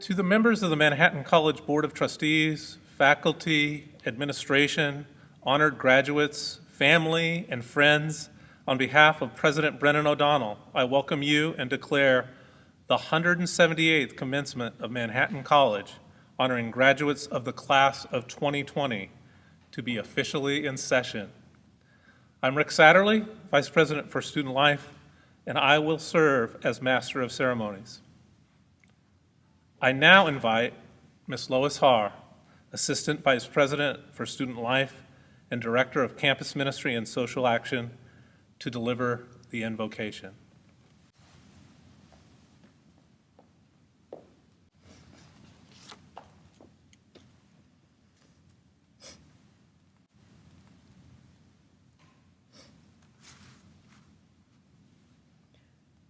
To the members of the Manhattan College Board of Trustees, faculty, administration, honored graduates, family, and friends, on behalf of President Brennan O'Donnell, I welcome you and declare the 178th commencement of Manhattan College, honoring graduates of the class of 2020, to be officially in session. I'm Rick Satterley, Vice President for Student Life, and I will serve as Master of Ceremonies. I now invite Ms. Lois Haar, Assistant Vice President for Student Life and Director of Campus Ministry and Social Action, to deliver the invocation.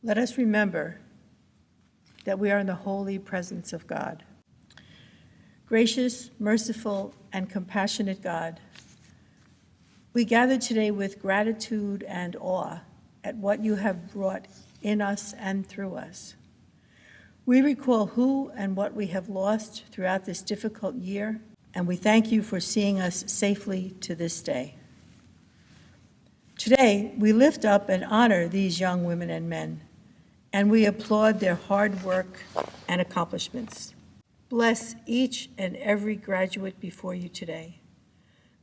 Let us remember that we are in the holy presence of God. Gracious, merciful, and compassionate God, we gather today with gratitude and awe at what you have brought in us and through us. We recall who and what we have lost throughout this difficult year, and we thank you for seeing us safely to this day. Today, we lift up and honor these young women and men, and we applaud their hard work and accomplishments. Bless each and every graduate before you today.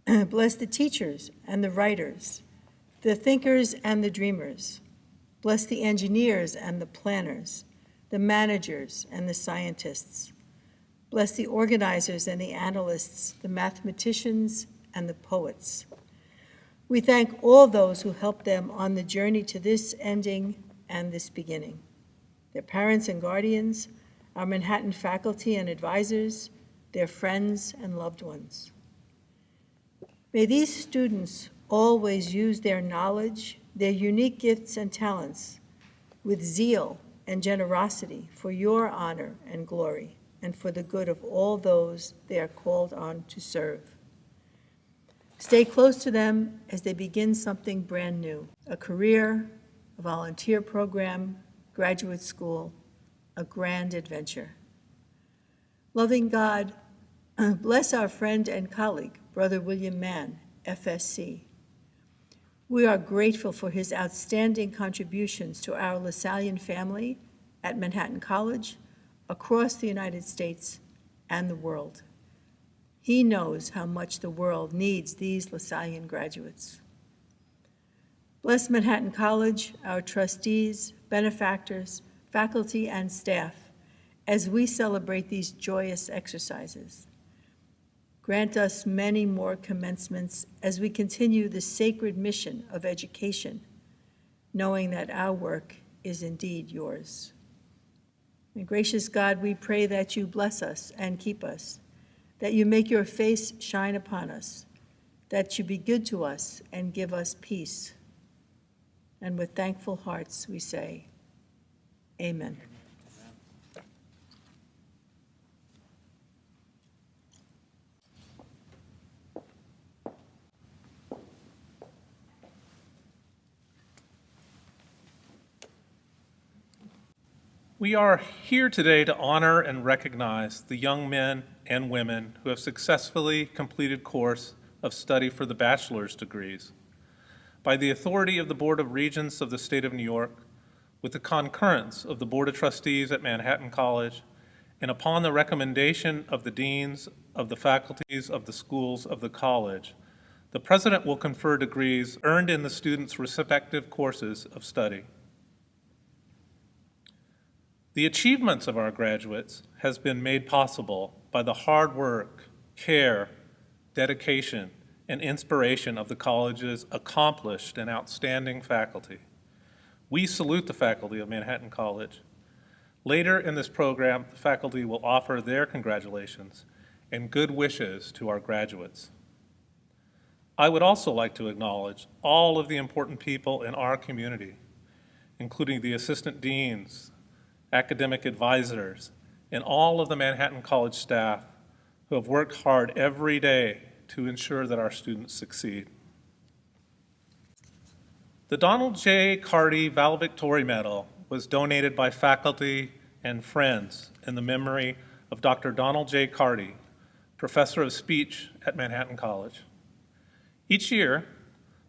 Bless the teachers and the writers, the thinkers and the dreamers. Bless the engineers and the planners, the managers and the scientists. Bless the organizers and the analysts, the mathematicians and the poets. We thank all those who helped them on the journey to this ending and this beginning. Their parents and guardians, our Manhattan faculty and advisors, their friends and loved ones. May these students always use their knowledge, their unique gifts and talents with zeal and generosity for your honor and glory and for the good of all those they are called on to serve. Stay close to them as they begin something brand new, a career, a volunteer program, graduate school, a grand adventure. Loving God, bless our friend and colleague, Brother William Mann, FSC. We are grateful for his outstanding contributions to our LaSallian family at Manhattan College, across the United States and the world. He knows how much the world needs these LaSallian graduates. Bless Manhattan College, our trustees, benefactors, faculty, and staff as we celebrate these joyous exercises. Grant us many more commencements as we continue the sacred mission of education, knowing that our work is indeed yours. And gracious God, we pray that you bless us and keep us, that you make your face shine upon us, that you be good to us and give us peace. And with thankful hearts we say, Amen. We are here today to honor and recognize the young men and women who have successfully completed course of study for the bachelor's degrees. By the authority of the Board of Regents of the State of New York, with the concurrence of the Board of Trustees at Manhattan College, and upon the recommendation of the deans of the faculties of the schools of the college, the President will confer degrees earned in the students' respective courses of study. The achievements of our graduates has been made possible by the hard work, care, dedication, and inspiration of the college's accomplished and outstanding faculty. We salute the faculty of Manhattan College. Later in this program, the faculty will offer their congratulations and good wishes to our graduates. I would also like to acknowledge all of the important people in our community, including the assistant deans, academic advisors, and all of the Manhattan College staff who have worked hard every day to ensure that our students succeed. The Donald J. Carty Valedictory Medal was donated by faculty and friends in the memory of Dr. Donald J. Carty, Professor of Speech at Manhattan College. Each year,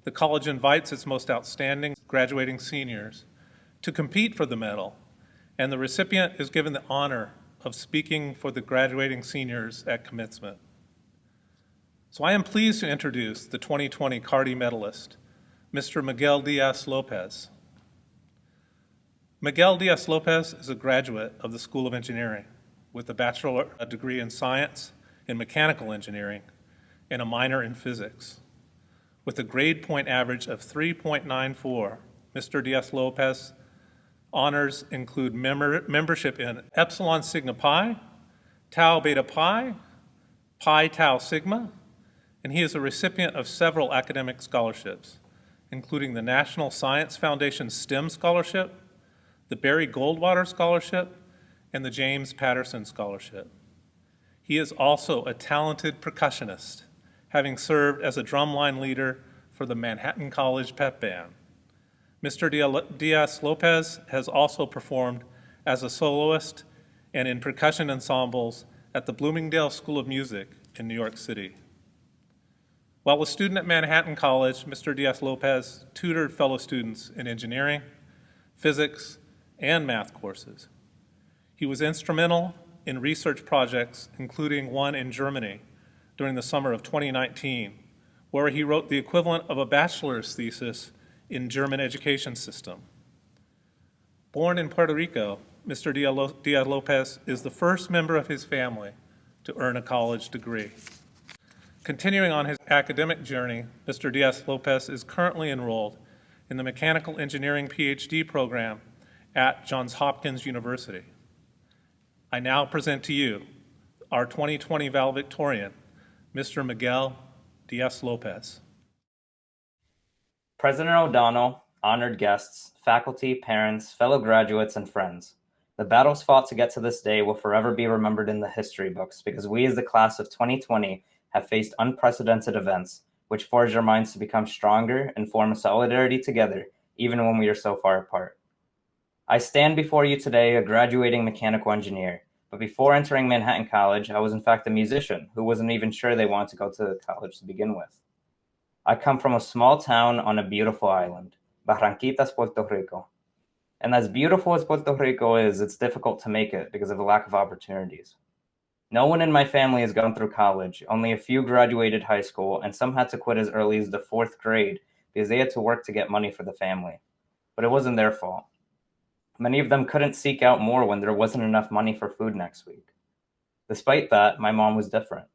the college invites its most outstanding graduating seniors to compete for the medal, and the recipient is given the honor of speaking for the graduating seniors at commencement. So I am pleased to introduce the 2020 Carty medalist, Mr. Miguel Diaz-Lopez. Miguel Diaz-Lopez is a graduate of the School of Engineering with a bachelor degree in science and mechanical engineering and a minor in physics. With a grade point average of 3.94, Mr. Diaz-Lopez honors include membership in Epsilon Sigma Pi, Tau Beta Pi, Pi Tau Sigma, and he is a recipient of several academic scholarships, including the National Science Foundation STEM Scholarship, the Barry Goldwater Scholarship, and the James Patterson Scholarship. He is also a talented percussionist, having served as a drumline leader for the Manhattan College Pep Band. Mr. Diaz-Lopez has also performed as a soloist and in percussion ensembles at the Bloomingdale School of Music in New York City. While a student at Manhattan College, Mr. Diaz-Lopez tutored fellow students in engineering, physics, and math courses. He was instrumental in research projects, including one in Germany during the summer of 2019, where he wrote the equivalent of a bachelor's thesis in German education system. Born in Puerto Rico, Mr. Diaz-Lopez is the first member of his family to earn a college degree. Continuing on his academic journey, Mr. Diaz-Lopez is currently enrolled in the Mechanical Engineering PhD program at Johns Hopkins University. I now present to you our 2020 valedictorian, Mr. Miguel Diaz-Lopez. President O'Donnell, honored guests, faculty, parents, fellow graduates, and friends. The battles fought to get to this day will forever be remembered in the history books because we as the class of 2020 have faced unprecedented events which forged our minds to become stronger and form a solidarity together even when we are so far apart. I stand before you today a graduating mechanical engineer, but before entering Manhattan College, I was in fact a musician who wasn't even sure they wanted to go to college to begin with. I come from a small town on a beautiful island, Barranquitas, Puerto Rico. And as beautiful as Puerto Rico is, it's difficult to make it because of a lack of opportunities. No one in my family has gone through college. Only a few graduated high school, and some had to quit as early as the 4th grade because they had to work to get money for the family. But it wasn't their fault. Many of them couldn't seek out more when there wasn't enough money for food next week. Despite that, my mom was different.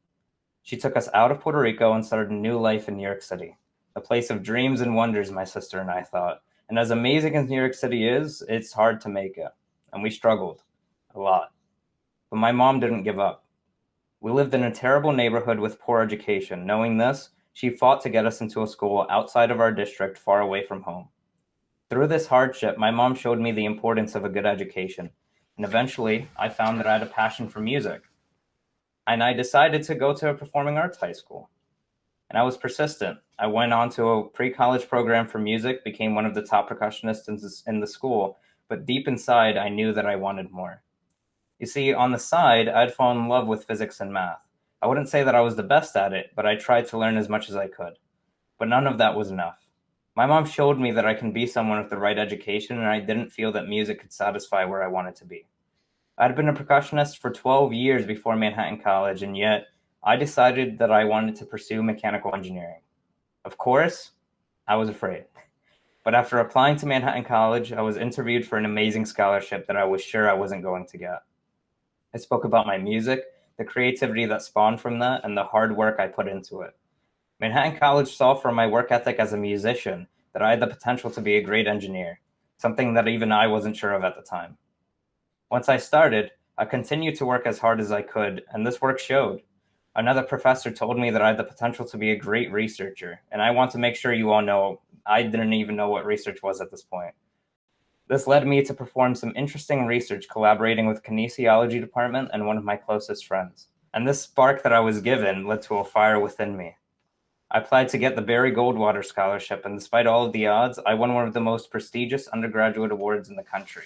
She took us out of Puerto Rico and started a new life in New York City, a place of dreams and wonders, my sister and I thought. And as amazing as New York City is, it's hard to make it. And we struggled a lot. But my mom didn't give up. We lived in a terrible neighborhood with poor education. Knowing this, she fought to get us into a school outside of our district, far away from home. Through this hardship, my mom showed me the importance of a good education. And eventually, I found that I had a passion for music. And I decided to go to a performing arts high school. And I was persistent. I went on to a pre-college program for music, became one of the top percussionists in the school, but deep inside, I knew that I wanted more. You see, on the side, I'd fallen in love with physics and math. I wouldn't say that I was the best at it, but I tried to learn as much as I could. But none of that was enough. My mom showed me that I can be someone with the right education, and I didn't feel that music could satisfy where I wanted to be. I'd been a percussionist for 12 years before Manhattan College, and yet I decided that I wanted to pursue mechanical engineering. Of course, I was afraid. But after applying to Manhattan College, I was interviewed for an amazing scholarship that I was sure I wasn't going to get. I spoke about my music, the creativity that spawned from that, and the hard work I put into it. Manhattan College saw from my work ethic as a musician that I had the potential to be a great engineer, something that even I wasn't sure of at the time. Once I started, I continued to work as hard as I could, and this work showed. Another professor told me that I had the potential to be a great researcher, and I want to make sure you all know I didn't even know what research was at this point. This led me to perform some interesting research collaborating with kinesiology department and one of my closest friends. And this spark that I was given led to a fire within me. I applied to get the Barry Goldwater Scholarship, and despite all of the odds, I won one of the most prestigious undergraduate awards in the country.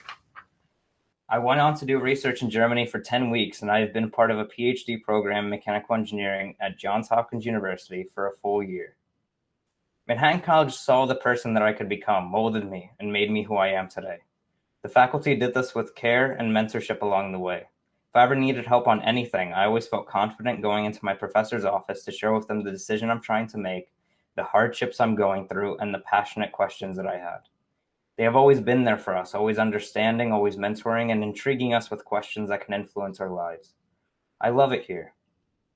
I went on to do research in Germany for 10 weeks, and I have been part of a PhD program in mechanical engineering at Johns Hopkins University for a full year. Manhattan College saw the person that I could become, molded me, and made me who I am today. The faculty did this with care and mentorship along the way. If I ever needed help on anything, I always felt confident going into my professor's office to share with them the decision I'm trying to make, the hardships I'm going through, and the passionate questions that I had. They have always been there for us, always understanding, always mentoring, and intriguing us with questions that can influence our lives. I love it here.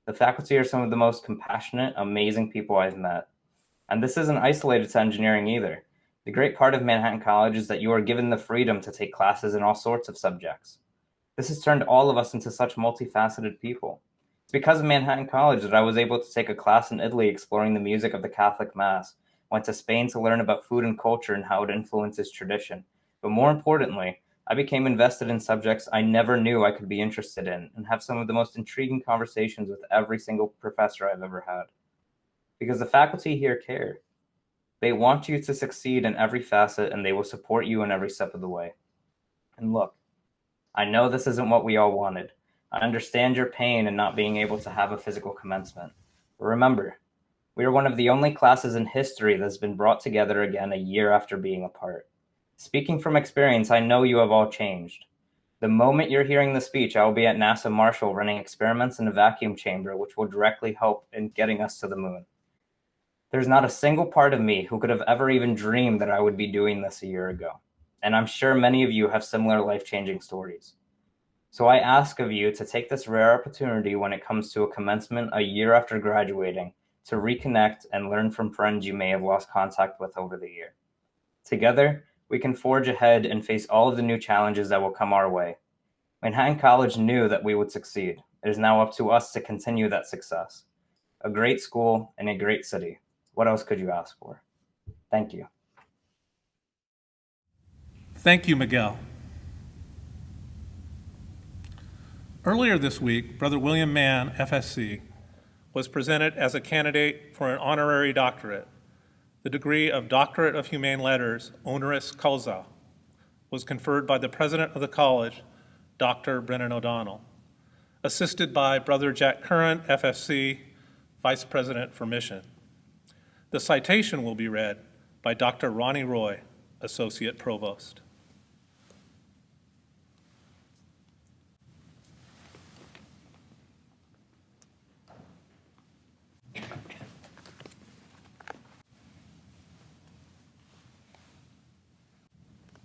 The faculty are some of the most compassionate, amazing people I've met. And this isn't isolated to engineering either. The great part of Manhattan College is that you are given the freedom to take classes in all sorts of subjects. This has turned all of us into such multifaceted people. It's because of Manhattan College that I was able to take a class in Italy exploring the music of the Catholic Mass, went to Spain to learn about food and culture and how it influences tradition. But more importantly, I became invested in subjects I never knew I could be interested in and have some of the most intriguing conversations with every single professor I've ever had. Because the faculty here care. They want you to succeed in every facet, and they will support you in every step of the way. And look, I know this isn't what we all wanted. I understand your pain in not being able to have a physical commencement. But remember, we are one of the only classes in history that's been brought together again a year after being apart. Speaking from experience, I know you have all changed. The moment you're hearing the speech, I will be at NASA Marshall running experiments in a vacuum chamber, which will directly help in getting us to the moon. There's not a single part of me who could have ever even dreamed that I would be doing this a year ago. And I'm sure many of you have similar life-changing stories. So I ask of you to take this rare opportunity when it comes to a commencement a year after graduating to reconnect and learn from friends you may have lost contact with over the year. Together, we can forge ahead and face all of the new challenges that will come our way. Manhattan College knew that we would succeed. It is now up to us to continue that success. A great school in a great city. What else could you ask for? Thank you. Thank you, Miguel. Earlier this week, Brother William Mann, FSC, was presented as a candidate for an honorary doctorate. The degree of Doctorate of Humane Letters, honoris causa, was conferred by the president of the college, Dr. Brennan O'Donnell, assisted by Brother Jack Curran, FFC, Vice President for Mission. The citation will be read by Dr. Ronnie Roy, Associate Provost.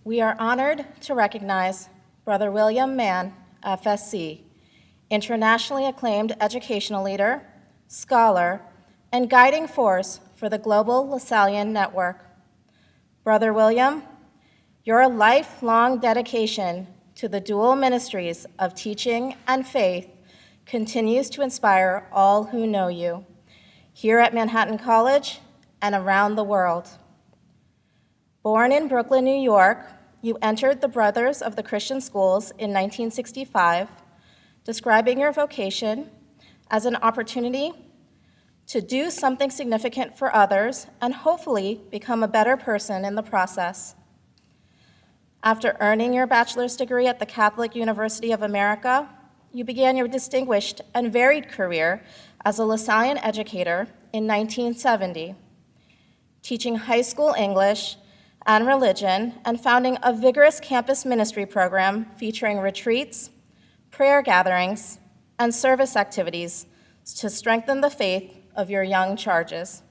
We are honored to recognize Brother William Mann, FSC, internationally acclaimed educational leader, scholar, and guiding force for the global Lasallian Network. Brother William, your lifelong dedication to the dual ministries of teaching and faith continues to inspire all who know you, here at Manhattan College and around the world. Born in Brooklyn, New York, you entered the Brothers of the Christian Schools in 1965, describing your vocation as an opportunity to do something significant for others and hopefully become a better person in the process. After earning your bachelor's degree at the Catholic University of America, you began your distinguished and varied career as a Lasallian educator in 1970, teaching high school English and religion, and founding a vigorous campus ministry program featuring retreats, prayer gatherings, and service activities to strengthen the faith of your young charges.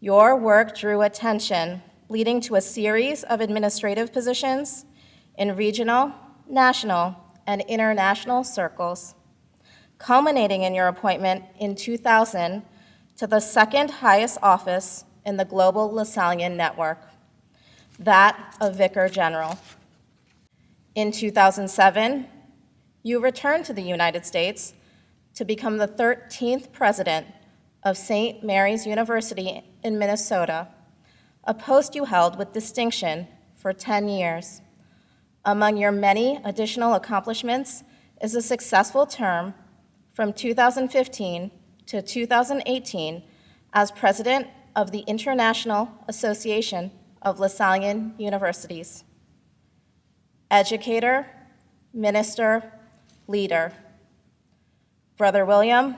Your work drew attention, leading to a series of administrative positions in regional, national, and international circles, culminating in your appointment in 2000 to the second highest office in the global Lasallian network, that of Vicar General. In 2007, you returned to the United States to become the 13th president of St. Mary's University in Minnesota, a post you held with distinction for 10 years. Among your many additional accomplishments is a successful term from 2015 to 2018 as president of the International Association of Lasallian Universities. educator, minister, leader. Brother William,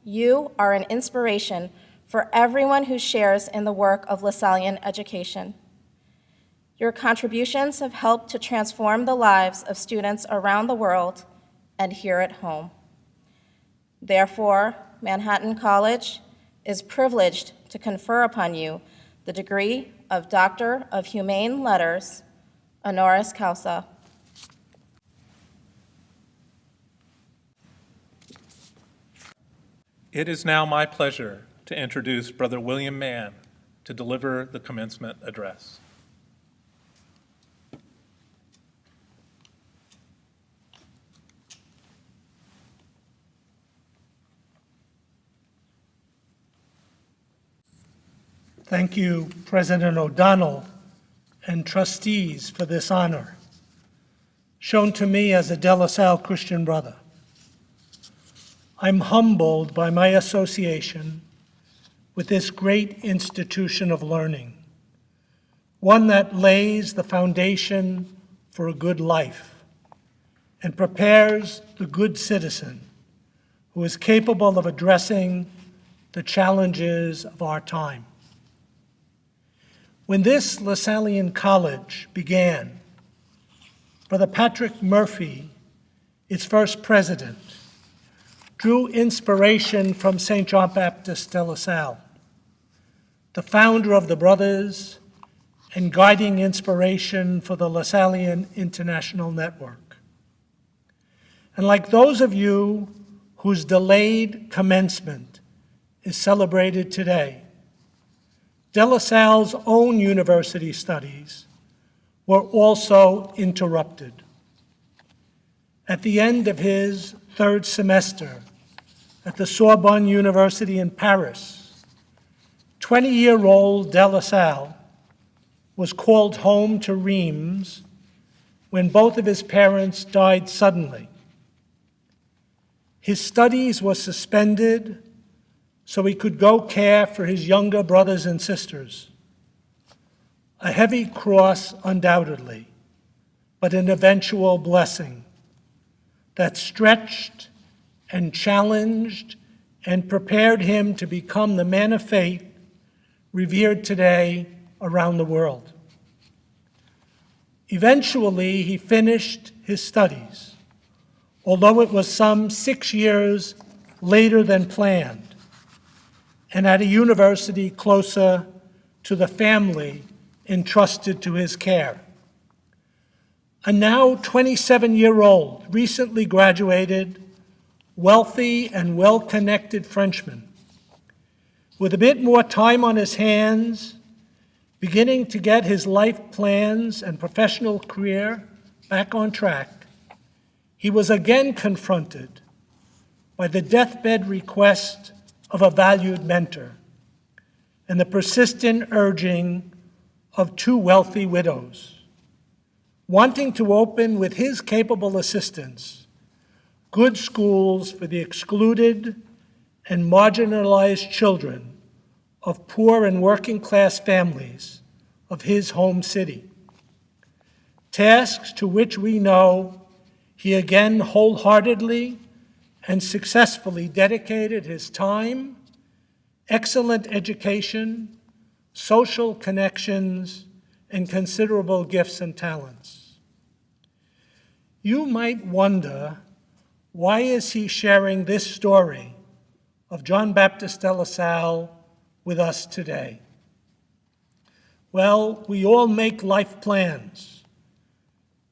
you are an inspiration for everyone who shares in the work of Lasallian education. Your contributions have helped to transform the lives of students around the world and here at home. Therefore, Manhattan College is privileged to confer upon you the degree of Doctor of Humane Letters, honoris causa. It is now my pleasure to introduce Brother William Mann to deliver the commencement address. Thank you, President O'Donnell and trustees, for this honor shown to me as a De La Salle Christian brother. I'm humbled by my association with this great institution of learning, one that lays the foundation for a good life and prepares the good citizen who is capable of addressing the challenges of our time. When this Lasallian College began, Brother Patrick Murphy, its first president, drew inspiration from St. John Baptist de La Salle, the founder of the Brothers and guiding inspiration for the Lasallian International Network. And like those of you whose delayed commencement is celebrated today, De La Salle's own university studies were also interrupted. At the end of his third semester at the Sorbonne University in Paris, 20-year-old De La Salle was called home to Reims when both of his parents died suddenly. His studies were suspended so he could go care for his younger brothers and sisters. A heavy cross, undoubtedly, but an eventual blessing that stretched and challenged and prepared him to become the man of faith revered today around the world. Eventually, he finished his studies, although it was some 6 years later than planned, and at a university closer to the family entrusted to his care. A now 27-year-old, recently graduated, wealthy and well-connected Frenchman, with a bit more time on his hands, beginning to get his life plans and professional career back on track, he was again confronted by the deathbed request of a valued mentor and the persistent urging of two wealthy widows, wanting to open with his capable assistance good schools for the excluded and marginalized children of poor and working-class families of his home city. Tasks to which we know he again wholeheartedly and successfully dedicated his time, excellent education, social connections, and considerable gifts and talents. You might wonder, why is he sharing this story of John Baptist de La Salle with us today? Well, we all make life plans,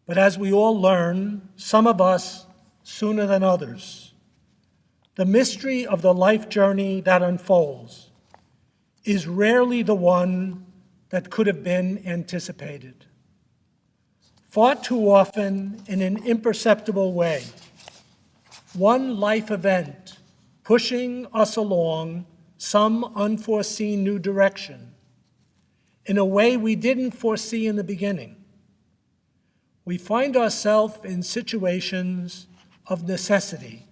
but as we all learn, some of us sooner than others, the mystery of the life journey that unfolds is rarely the one that could have been anticipated. Far too often, in an imperceptible way, one life event pushing us along some unforeseen new direction in a way we didn't foresee in the beginning. We find ourselves in situations of necessity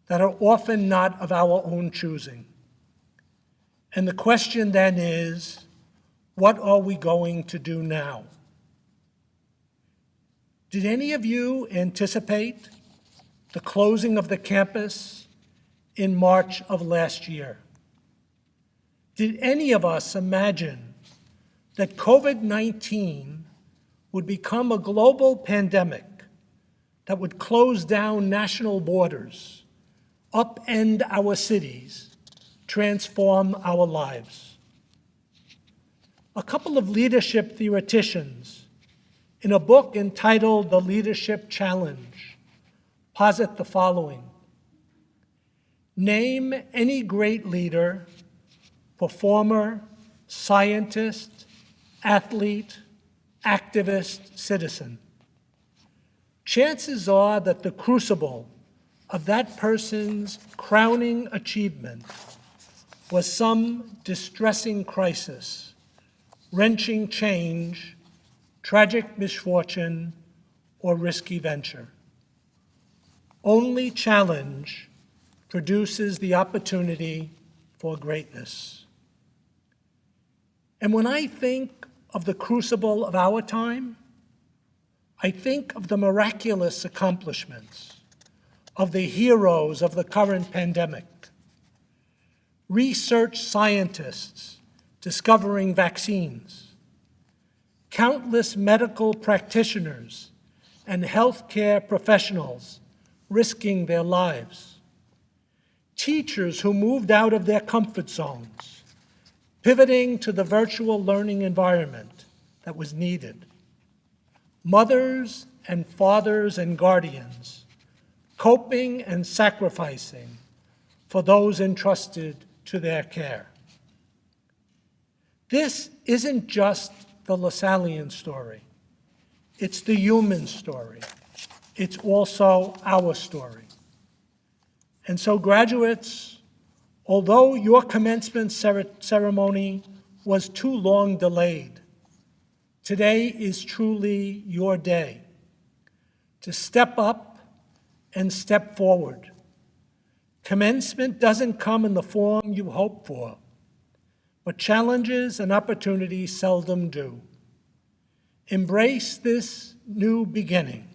that are often not of our own choosing. And the question then is, what are we going to do now? Did any of you anticipate the closing of the campus in March of last year? Did any of us imagine that COVID-19 would become a global pandemic that would close down national borders, upend our cities, transform our lives? A couple of leadership theoreticians in a book entitled The Leadership Challenge posit the following: name any great leader, performer, scientist, athlete, activist, citizen. Chances are that the crucible of that person's crowning achievement was some distressing crisis, wrenching change, tragic misfortune, or risky venture. Only challenge produces the opportunity for greatness. And when I think of the crucible of our time, I think of the miraculous accomplishments of the heroes of the current pandemic. Research scientists discovering vaccines, countless medical practitioners and healthcare professionals risking their lives, teachers who moved out of their comfort zones, pivoting to the virtual learning environment that was needed, mothers and fathers and guardians coping and sacrificing for those entrusted to their care. This isn't just the Lasallian story. It's the human story. It's also our story. And so, graduates, although your commencement ceremony was too long delayed, today is truly your day to step up and step forward. Commencement doesn't come in the form you hope for, but challenges and opportunities seldom do. Embrace this new beginning.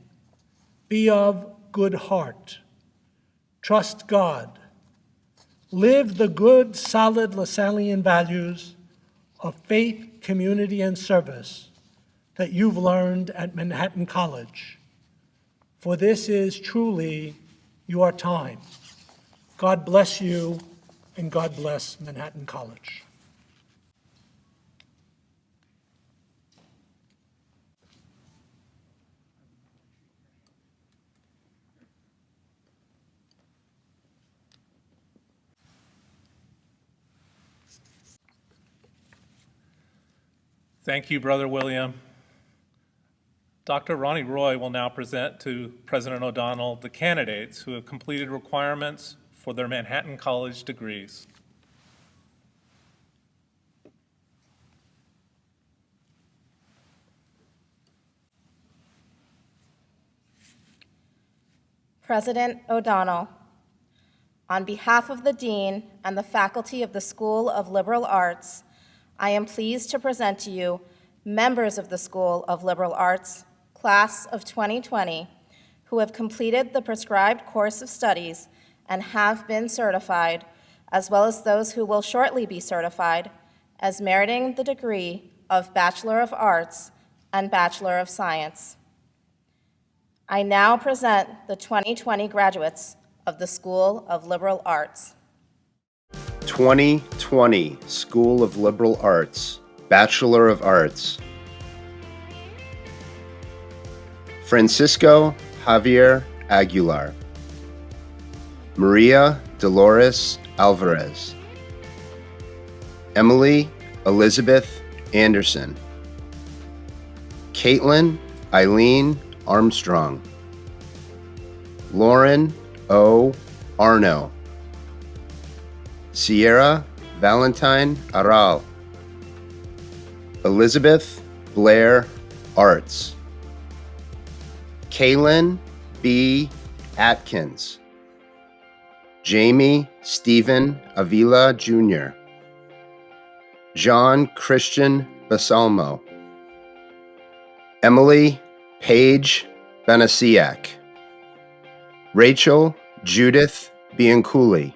Be of good heart. Trust God. Live the good, solid Lasallian values of faith, community, and service that you've learned at Manhattan College. For this is truly your time. God bless you, and God bless Manhattan College. Thank you, Brother William. Dr. Ronnie Roy will now present to President O'Donnell the candidates who have completed requirements for their Manhattan College degrees. President O'Donnell, on behalf of the Dean and the faculty of the School of Liberal Arts, I am pleased to present to you members of the School of Liberal Arts, class of 2020, who have completed the prescribed course of studies and have been certified, as well as those who will shortly be certified, as meriting the degree of Bachelor of Arts and Bachelor of Science. I now present the 2020 graduates of the School of Liberal Arts. 2020 School of Liberal Arts, Bachelor of Arts. Francisco Javier Aguilar. Maria Dolores Alvarez. Emily Elizabeth Anderson. Caitlin Eileen Armstrong. Lauren O. Arno. Sierra Valentine Aral. Elizabeth Blair Arts. Kaylin B. Atkins. Jamie Stephen Avila Jr. John Christian Basalmo. Emily Paige Benasiak, Rachel Judith Bianculi,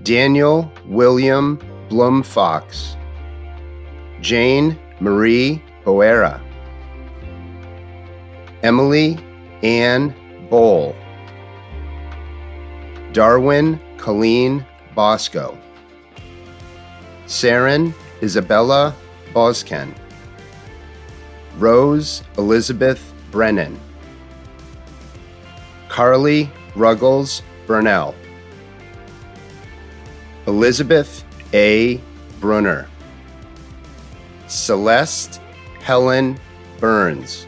Daniel William Blum Fox, Jane Marie Boera, Emily Ann Bowl, Darwin Colleen Bosco, Saren Isabella Bosken, Rose Elizabeth Brennan, Carly Ruggles Burnell, Elizabeth A. Brunner, Celeste Helen Burns,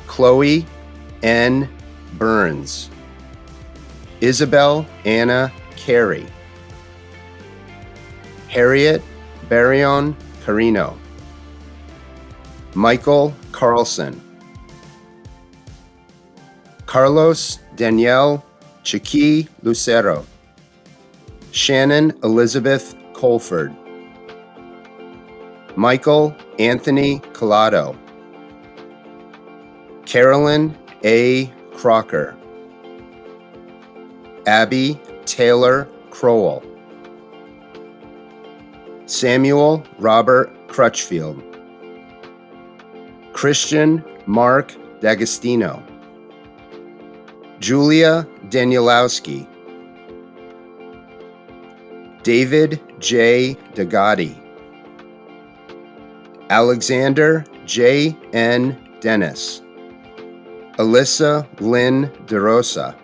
Chloe N. Burns, Isabel Anna Carey, Harriet Barrion Carino, Michael Carlson, Carlos Danielle Chiqui Lucero, Shannon Elizabeth Colford, Michael Anthony Collado, Carolyn A. Crocker, Abby Taylor Crowell, Samuel Robert Crutchfield, Christian Mark D'Agostino, Julia Danielowski, David J. Dagati, Alexander J. N. Dennis, Alyssa Lynn DeRosa,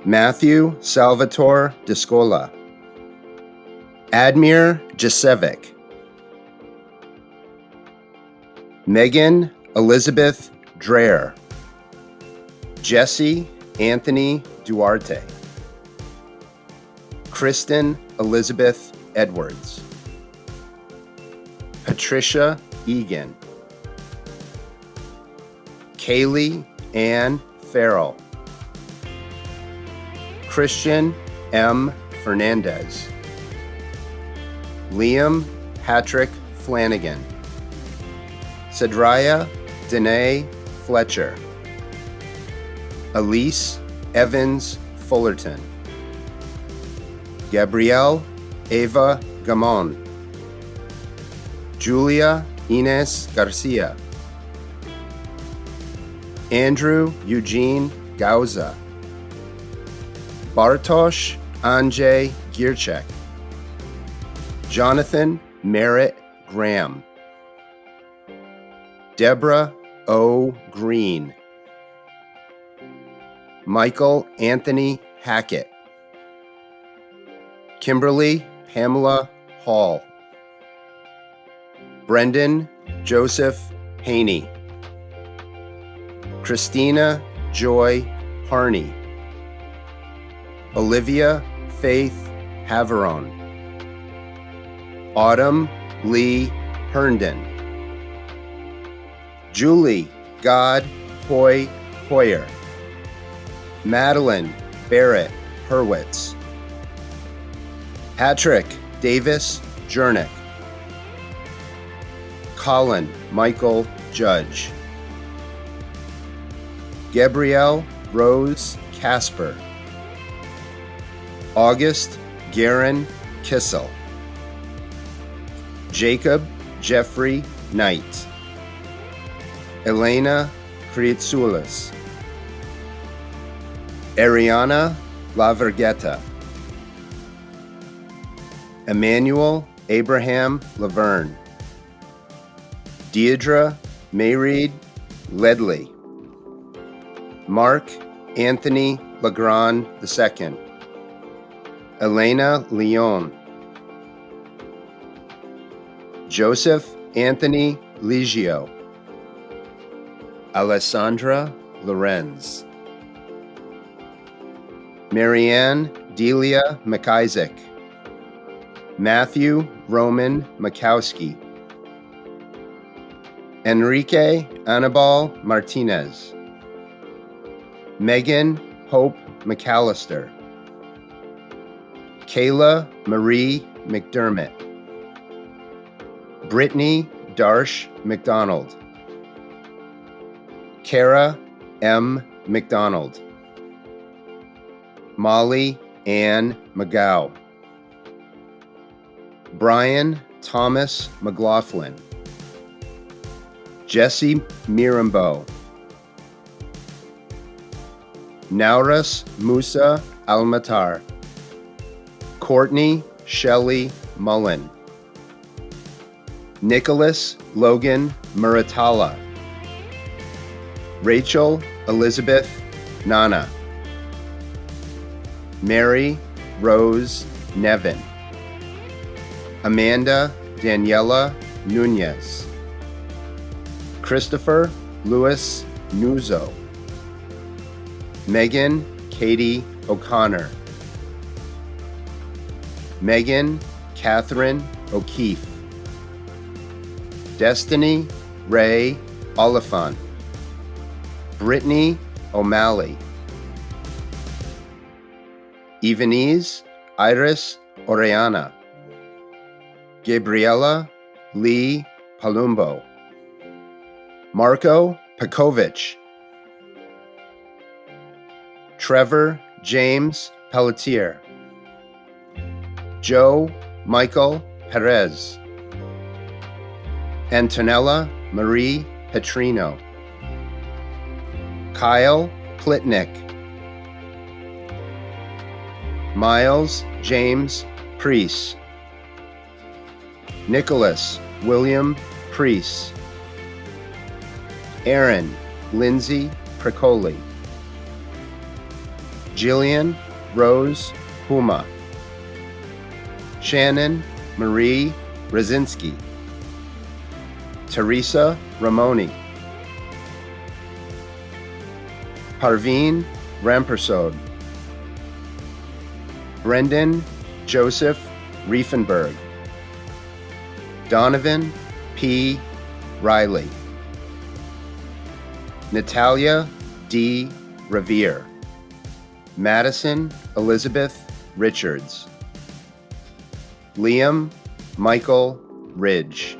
Matthew Salvatore Discola, Admir Jasevic, Megan Elizabeth Dreher, Jesse Anthony Duarte, Kristen Elizabeth Edwards, Patricia Egan, Kaylee Ann Farrell, Christian M. Fernandez, Liam Patrick Flanagan, Sadraya Danae Fletcher, Elise Evans Fullerton, Gabrielle Eva Gamon, Julia Ines Garcia, Andrew Eugene Gauza, Bartosz Andrzej Gierczek, Jonathan Merritt Graham, Deborah O. Green, Michael Anthony Hackett, Kimberly Pamela Hall, Brendan Joseph Haney, Christina Joy Harney, Olivia Faith Haveron, Autumn Lee Herndon, Julie God Hoy Hoyer, Madeline Barrett Hurwitz, Patrick Davis Jernick, Colin Michael Judge, Gabrielle Rose Casper, August Garen Kissel, Jacob Jeffrey Knight, Elena Kriitsoulis, Ariana Lavergetta, Emmanuel Abraham Laverne, Deidre Mayreed Ledley, Mark Anthony Legrand II, Elena Leon, Joseph Anthony Ligio, Alessandra Lorenz, Marianne Delia McIsaac, Matthew Roman Makowski, Enrique Anibal Martinez, Megan Hope McAllister, Kayla Marie McDermott, Brittany Darsh McDonald, Kara M. McDonald, Molly Ann McGow, Brian Thomas McLaughlin, Jesse Mirambo, Nauras Musa Almatar, Courtney Shelley Mullen, Nicholas Logan Muratala, Rachel Elizabeth Nana, Mary Rose Nevin, Amanda Daniela Nunez, Christopher Lewis Nuzo, Megan Katie O'Connor, Megan Catherine O'Keefe, Destiny Ray Oliphant, Brittany O'Malley, Evanese Iris Orellana, Gabriela Lee Palumbo, Marco Pekovic, Trevor James Pelletier, Joe Michael Perez, Antonella Marie Petrino, Kyle Plitnick, Miles James Priest, Nicholas William Priest, Aaron Lindsay Precoli, Jillian Rose Puma, Shannon Marie Rosinski, Teresa Ramoni, Parveen Rampersod, Brendan Joseph Riefenberg, Donovan P. Riley, Natalia D. Revere, Madison Elizabeth Richards, Liam Michael Ridge,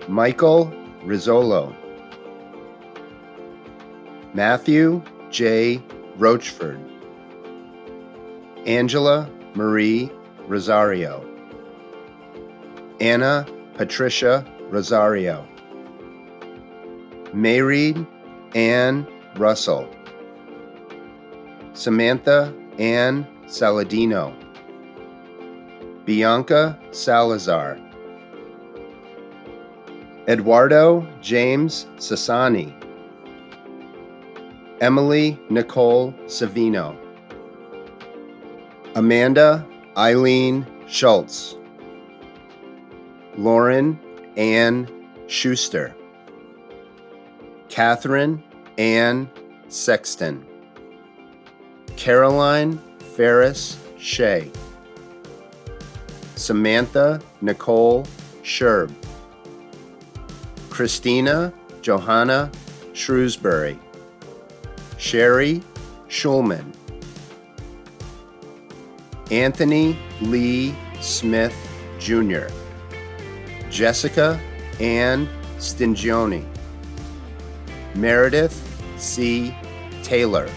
Michael Rizzolo, Matthew J. Rochford, Angela Marie Rosario, Anna Patricia Rosario, Mayreed Ann Russell, Samantha Ann Saladino, Bianca Salazar, Eduardo James Sassani, Emily Nicole Savino, Amanda Eileen Schultz, Lauren Ann Schuster, Catherine Ann Sexton, Caroline Ferris Shea, Samantha Nicole Sherb, Christina Johanna Shrewsbury, Sherry Schulman, Anthony Lee Smith Jr., Jessica Ann Stingioni, Meredith C. Taylor,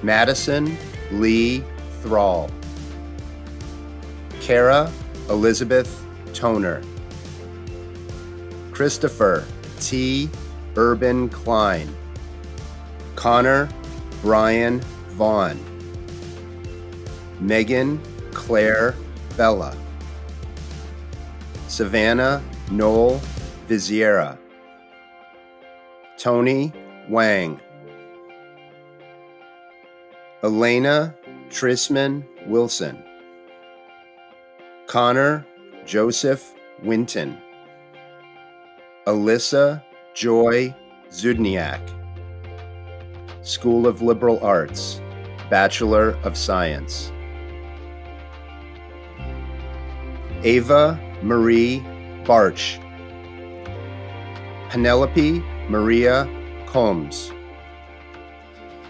Madison Lee Thrall, Kara Elizabeth Toner, Christopher T. Urban Klein, Connor Brian Vaughn, Megan Claire Bella, Savannah Noel Viziera, Tony Wang, Elena Trisman Wilson, Connor Joseph Winton, Alyssa Joy Zudniak, School of Liberal Arts, Bachelor of Science. Ava Marie Barch, Penelope Maria Combs,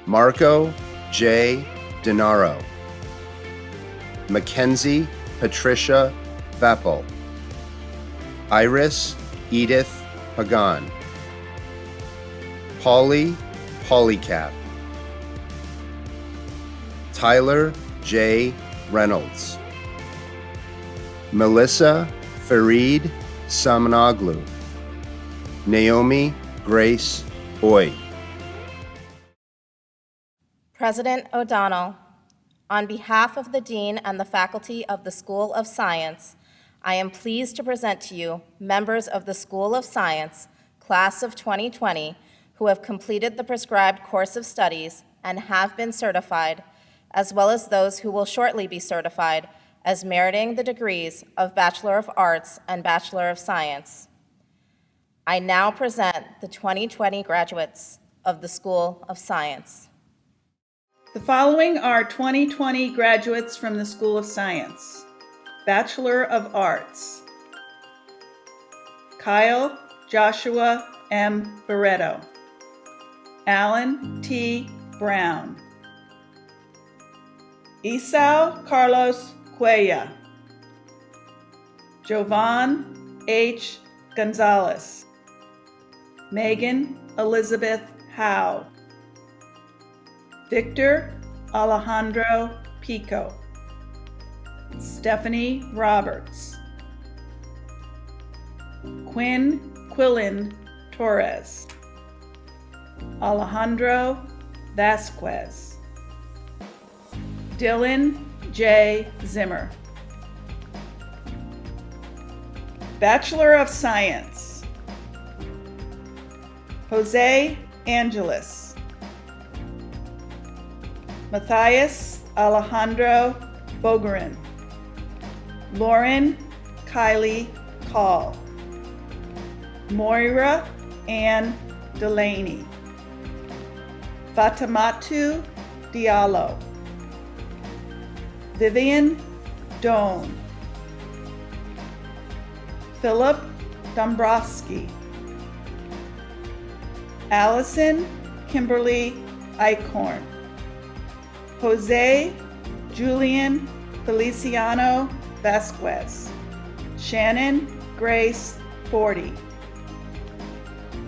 Marco J. Denaro, Mackenzie Patricia Veppel, Iris Edith Pagan, Polly Polycap, Tyler J. Reynolds, Melissa Fareed Samanoglu, Naomi Grace Boyd. President O'Donnell, on behalf of the Dean and the faculty of the School of Science, I am pleased to present to you members of the School of Science, Class of 2020, who have completed the prescribed course of studies and have been certified, as well as those who will shortly be certified as meriting the degrees of Bachelor of Arts and Bachelor of Science. I now present the 2020 graduates of the School of Science. The following are 2020 graduates from the School of Science. Bachelor of Arts: Kyle Joshua M. Barreto, Alan T. Brown, Esau Carlos Cuella, Jovan H. Gonzalez, Megan Elizabeth Howe, Victor Alejandro Pico, Stephanie Roberts, Quinn Quillen Torres, Alejandro Vasquez, Dylan J. Zimmer. Bachelor of Science: Jose Angeles, Matthias Alejandro Bogarin, Lauren Kylie Call, Moira Ann Delaney, Fatimatu Diallo, Vivian Doan, Philip Dombrowski, Allison Kimberly Eichhorn, Jose Julian Feliciano Vasquez, Shannon Grace Forty,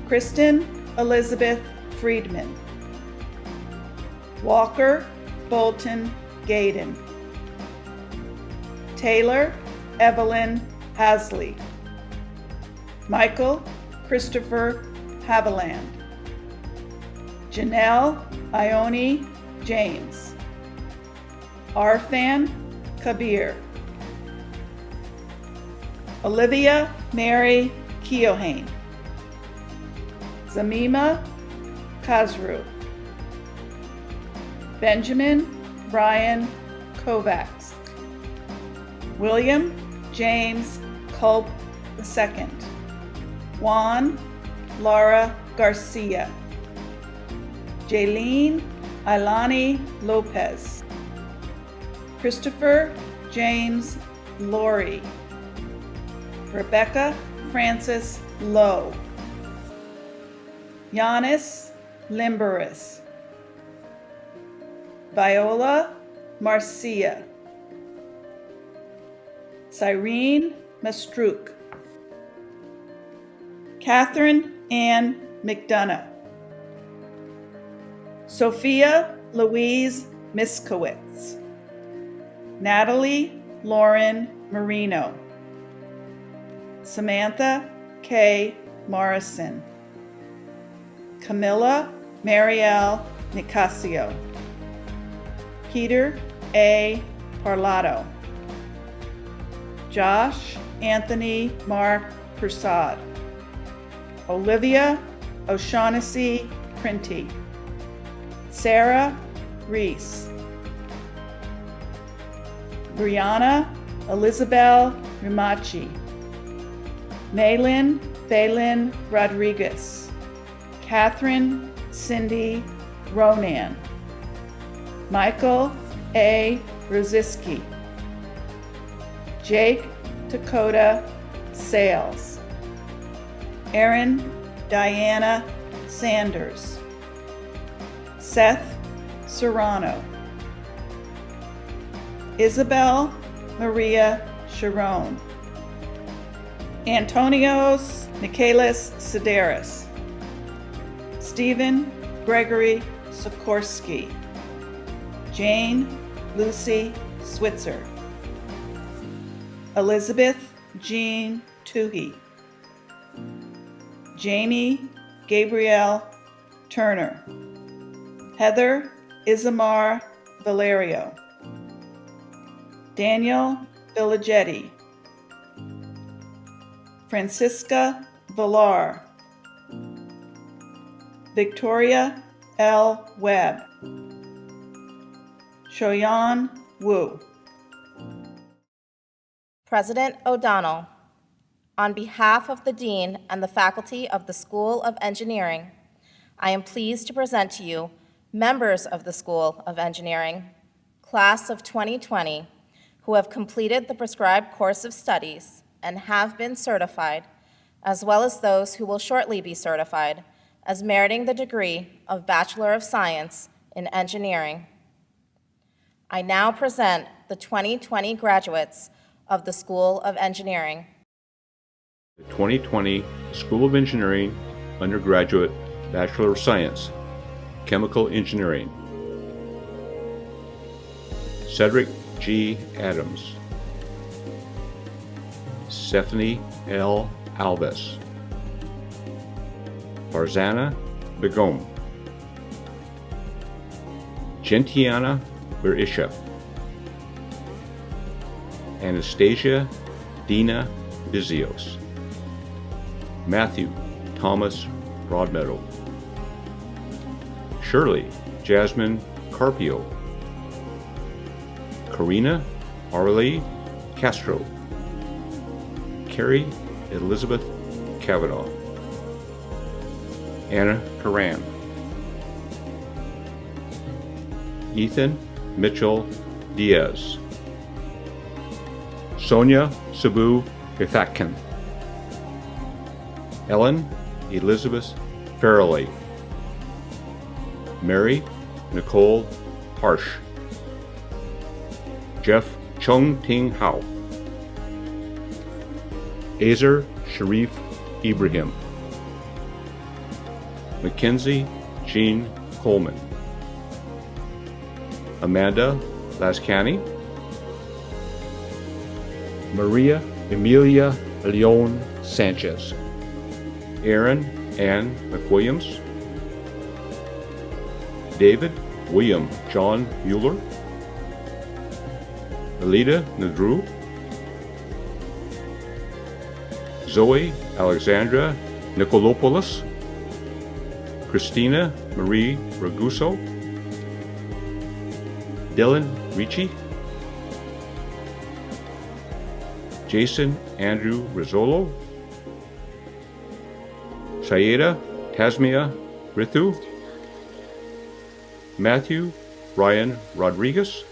Kristen Elizabeth Friedman, Walker Bolton Gaydon, Taylor Evelyn Hasley, Michael Christopher Haviland, Janelle Ione James, Arfan Kabir, Olivia Mary Keohane, Zamima Kazru, Benjamin Brian Kovacs, William James Culp II, Juan Laura Garcia, Jaylene Ilani Lopez, Christopher James Laurie, Rebecca Francis Lowe, Giannis Limberis, Viola Marcia, Cyrene Mastruk, Catherine Ann McDonough, Sophia Louise Miskowitz, Natalie Lauren Marino, Samantha K. Morrison, Camilla Marielle Nicasio, Peter A. Parlato, Josh Anthony Mark Prasad, Olivia O'Shaughnessy Printy, Sarah Reese, Brianna Elizabeth Rimachi, Maylin Baylin Rodriguez, Catherine Cindy Ronan, Michael A. Roziski, Jake Dakota Sales, Erin Diana Sanders, Seth Serrano, Isabel Maria Sharon, Antonios Michaelis Sedaris, Stephen Gregory Sikorsky, Jane Lucy Switzer, Elizabeth Jean Toohey, Jamie Gabrielle Turner, Heather Isamar Valerio, Daniel Villagetti, Francisca Villar, Victoria L. Webb, Shoyan Wu. President O'Donnell, on behalf of the Dean and the faculty of the School of Engineering, I am pleased to present to you members of the School of Engineering, class of 2020, who have completed the prescribed course of studies and have been certified, as well as those who will shortly be certified as meriting the degree of Bachelor of Science in Engineering. I now present the 2020 graduates of the School of Engineering. The 2020 School of Engineering Undergraduate Bachelor of Science, Chemical Engineering. Cedric G. Adams, Stephanie L. Alves, Farzana Begum, Gentiana Berisha, Anastasia Dina Bizios, Matthew Thomas Broadmeadow, Shirley Jasmine Carpio, Karina Arlie Castro, Carrie Elizabeth Kavanaugh, Anna Karam, Ethan Mitchell Diaz, Sonia Sabu Gathakin, Ellen Elizabeth Farrelly, Mary Nicole Harsh, Jeff Chung Ting Hao, Azer Sharif Ibrahim, Mackenzie Jean Coleman, Amanda Lascani, Maria Emilia Leon Sanchez, Aaron Ann McWilliams, David William John Mueller, Alida Nadru, Zoe Alexandra Nicolopoulos, Christina Marie Raguso, Dylan Ricci, Jason Andrew Rizzolo, Sayeda Tasmia Rithu, Matthew Ryan Rodriguez,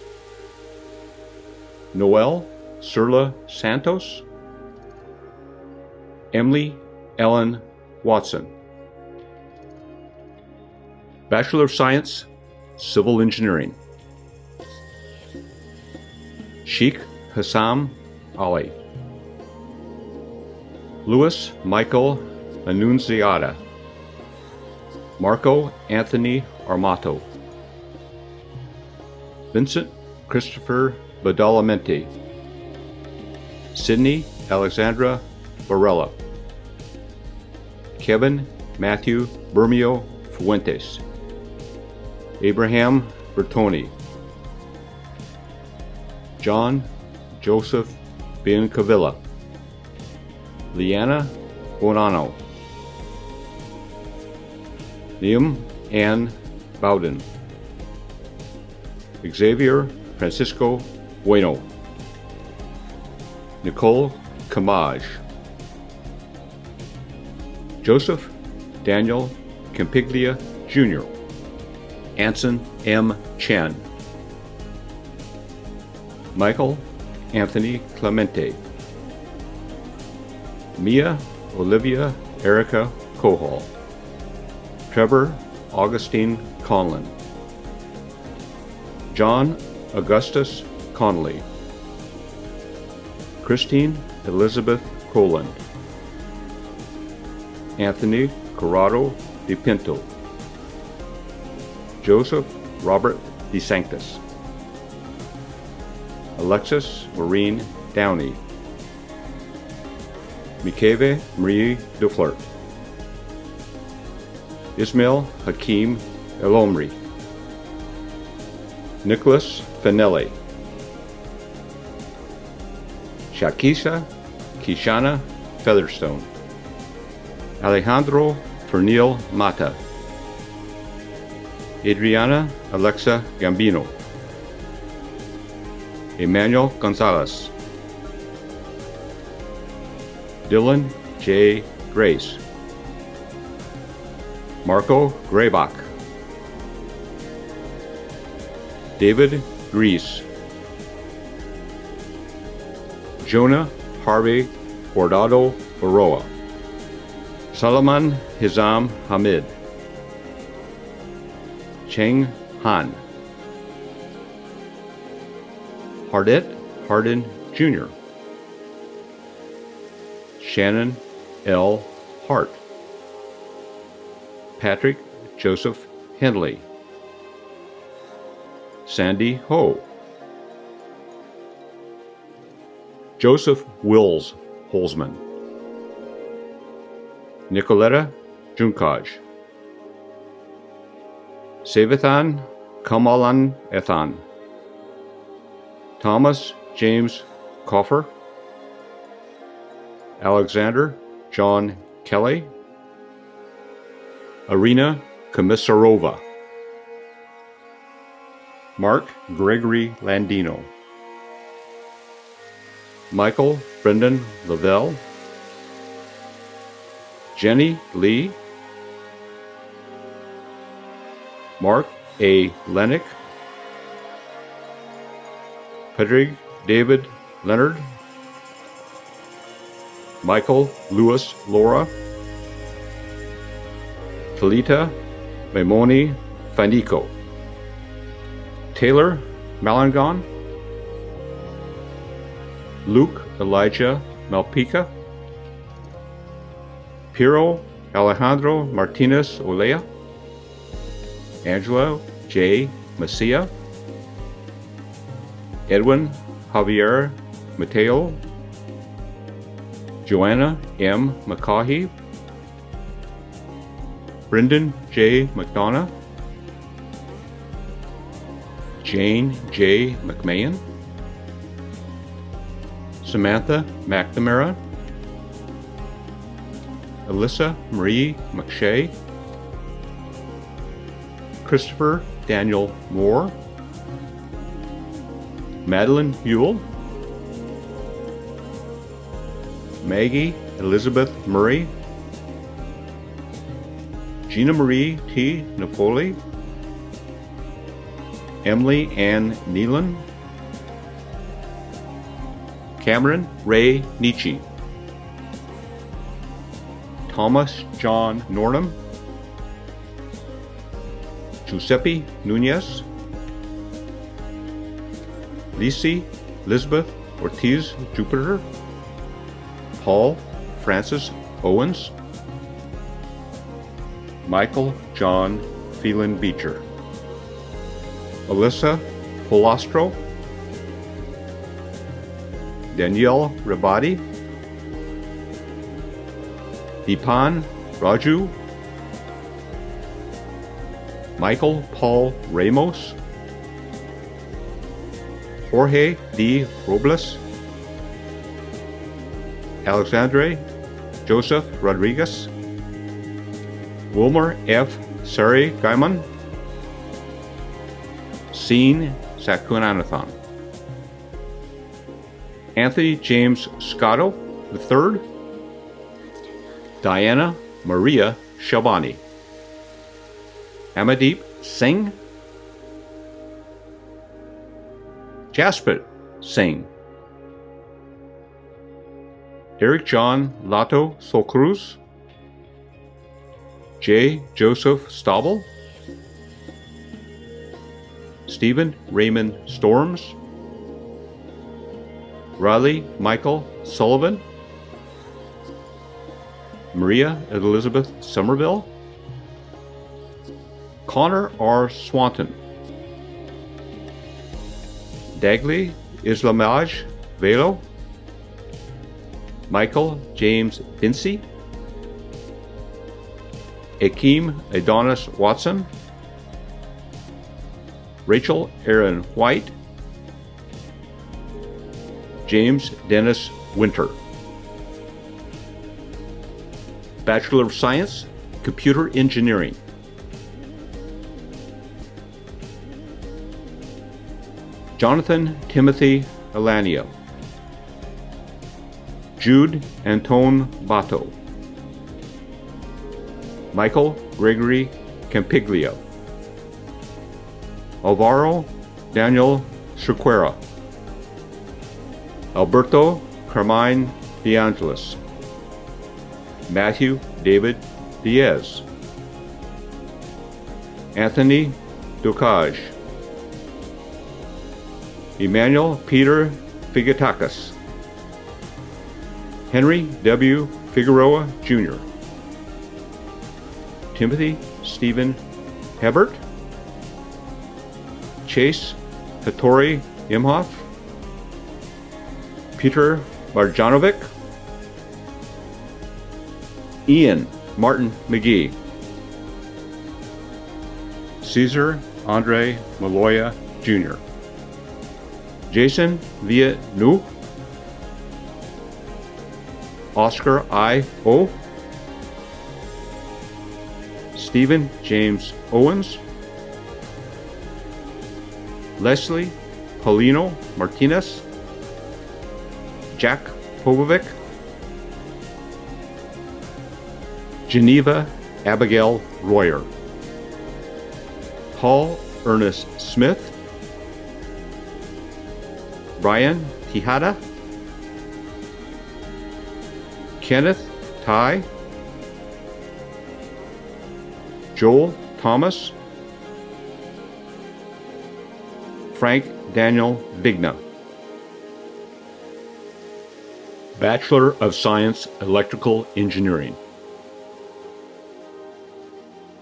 Noel Surla Santos, Emily Ellen Watson. Bachelor of Science, Civil Engineering. Sheikh Hassam Ali, Louis Michael Annunziata, Marco Anthony Armato, Vincent Christopher Badalamenti, Sydney Alexandra Varela, Kevin Matthew Bermio Fuentes, Abraham Bertoni, John Joseph Biancavilla, Liana Bonanno, Liam Ann Bowden, Xavier Francisco Bueno, Nicole Camage, Joseph Daniel Campiglia Jr., Anson M. Chen, Michael Anthony Clemente, Mia Olivia Erica Cohal, Trevor Augustine Conlon, John Augustus Connolly, Christine Elizabeth Coland, Anthony Corrado Di Pinto, Joseph Robert DeSanctis. Alexis Maureen Downey. Mikeve Marie Duflert. Ismail Hakim El-Omri. Nicholas Finelli. Shakisha Kishana Featherstone. Alejandro Fernil Mata. Adriana Alexa Gambino. Emmanuel Gonzalez. Dylan J. Grace. Marco Graybach. David Grease. Jonah Harvey Bordado Baroa. Solomon Hizam Hamid. Cheng Han. Hardet Hardin Jr. Shannon L. Hart. Patrick Joseph Henley. Sandy Ho. Joseph Wills Holzman. Nicoletta Junkaj. Savathan Kamalan Ethan. Thomas James Coffer. Alexander John Kelly. Arina Komisarova. Mark Gregory Landino. Michael Brendan Lavelle. Jenny Lee. Mark A. Lennick. Patrick David Leonard. Michael Lewis Laura. Talita Memoni Fanico. Taylor Malangon. Luke Elijah Malpica. Piero Alejandro Martinez Olea. Angelo J. Macia. Edwin Javier Mateo. Joanna M. McCaughey. Brendan J. McDonough. Jane J. McMahon. Samantha McNamara. Alyssa Marie McShay. Christopher Daniel Moore. Madeline Buell. Maggie Elizabeth Murray. Gina Marie T. Napoli. Emily Ann Nealon. Cameron Ray Nietzsche. Thomas John Nornham. Giuseppe Nunez. Lisi Elizabeth Ortiz Jupiter. Paul Francis Owens. Michael John Phelan Beecher. Alyssa Polastro. Danielle Rabadi. Deepan Raju. Michael Paul Ramos. Jorge D. Robles. Alexandre Joseph Rodriguez. Wilmer F. Sari Gaiman. Scene Sakunanathan. Anthony James Scotto III. Diana Maria Shabani. Amadeep Singh. Jasprit Singh. Derek John Lato Solcruz. J. Joseph Stabel. Stephen Raymond Storms. Riley Michael Sullivan. Maria Elizabeth Somerville. Connor R. Swanton, Dagli Islamaj Velo, Michael James Vinci, Akeem Adonis Watson, Rachel Aaron White, James Dennis Winter. Bachelor of Science, Computer Engineering. Jonathan Timothy Elanio, Jude Antone Bato, Michael Gregory Campiglio, Alvaro Daniel Sequeira, Alberto Carmine De Angelis, Matthew David Diaz, Anthony Ducage, Emmanuel Peter Figatakis, Henry W. Figueroa Jr., Timothy Stephen Hebert, Chase Hattori Imhoff, Peter Marjanovic, Ian Martin McGee, Cesar Andre Maloya Jr., Jason Via Nu, Oscar I. O., Stephen James Owens, Leslie Paulino Martinez, Jack Popovic, Geneva Abigail Royer, Paul Ernest Smith, Brian Tejada, Kenneth Ty, Joel Thomas, Frank Daniel Vigna. Bachelor of Science, Electrical Engineering.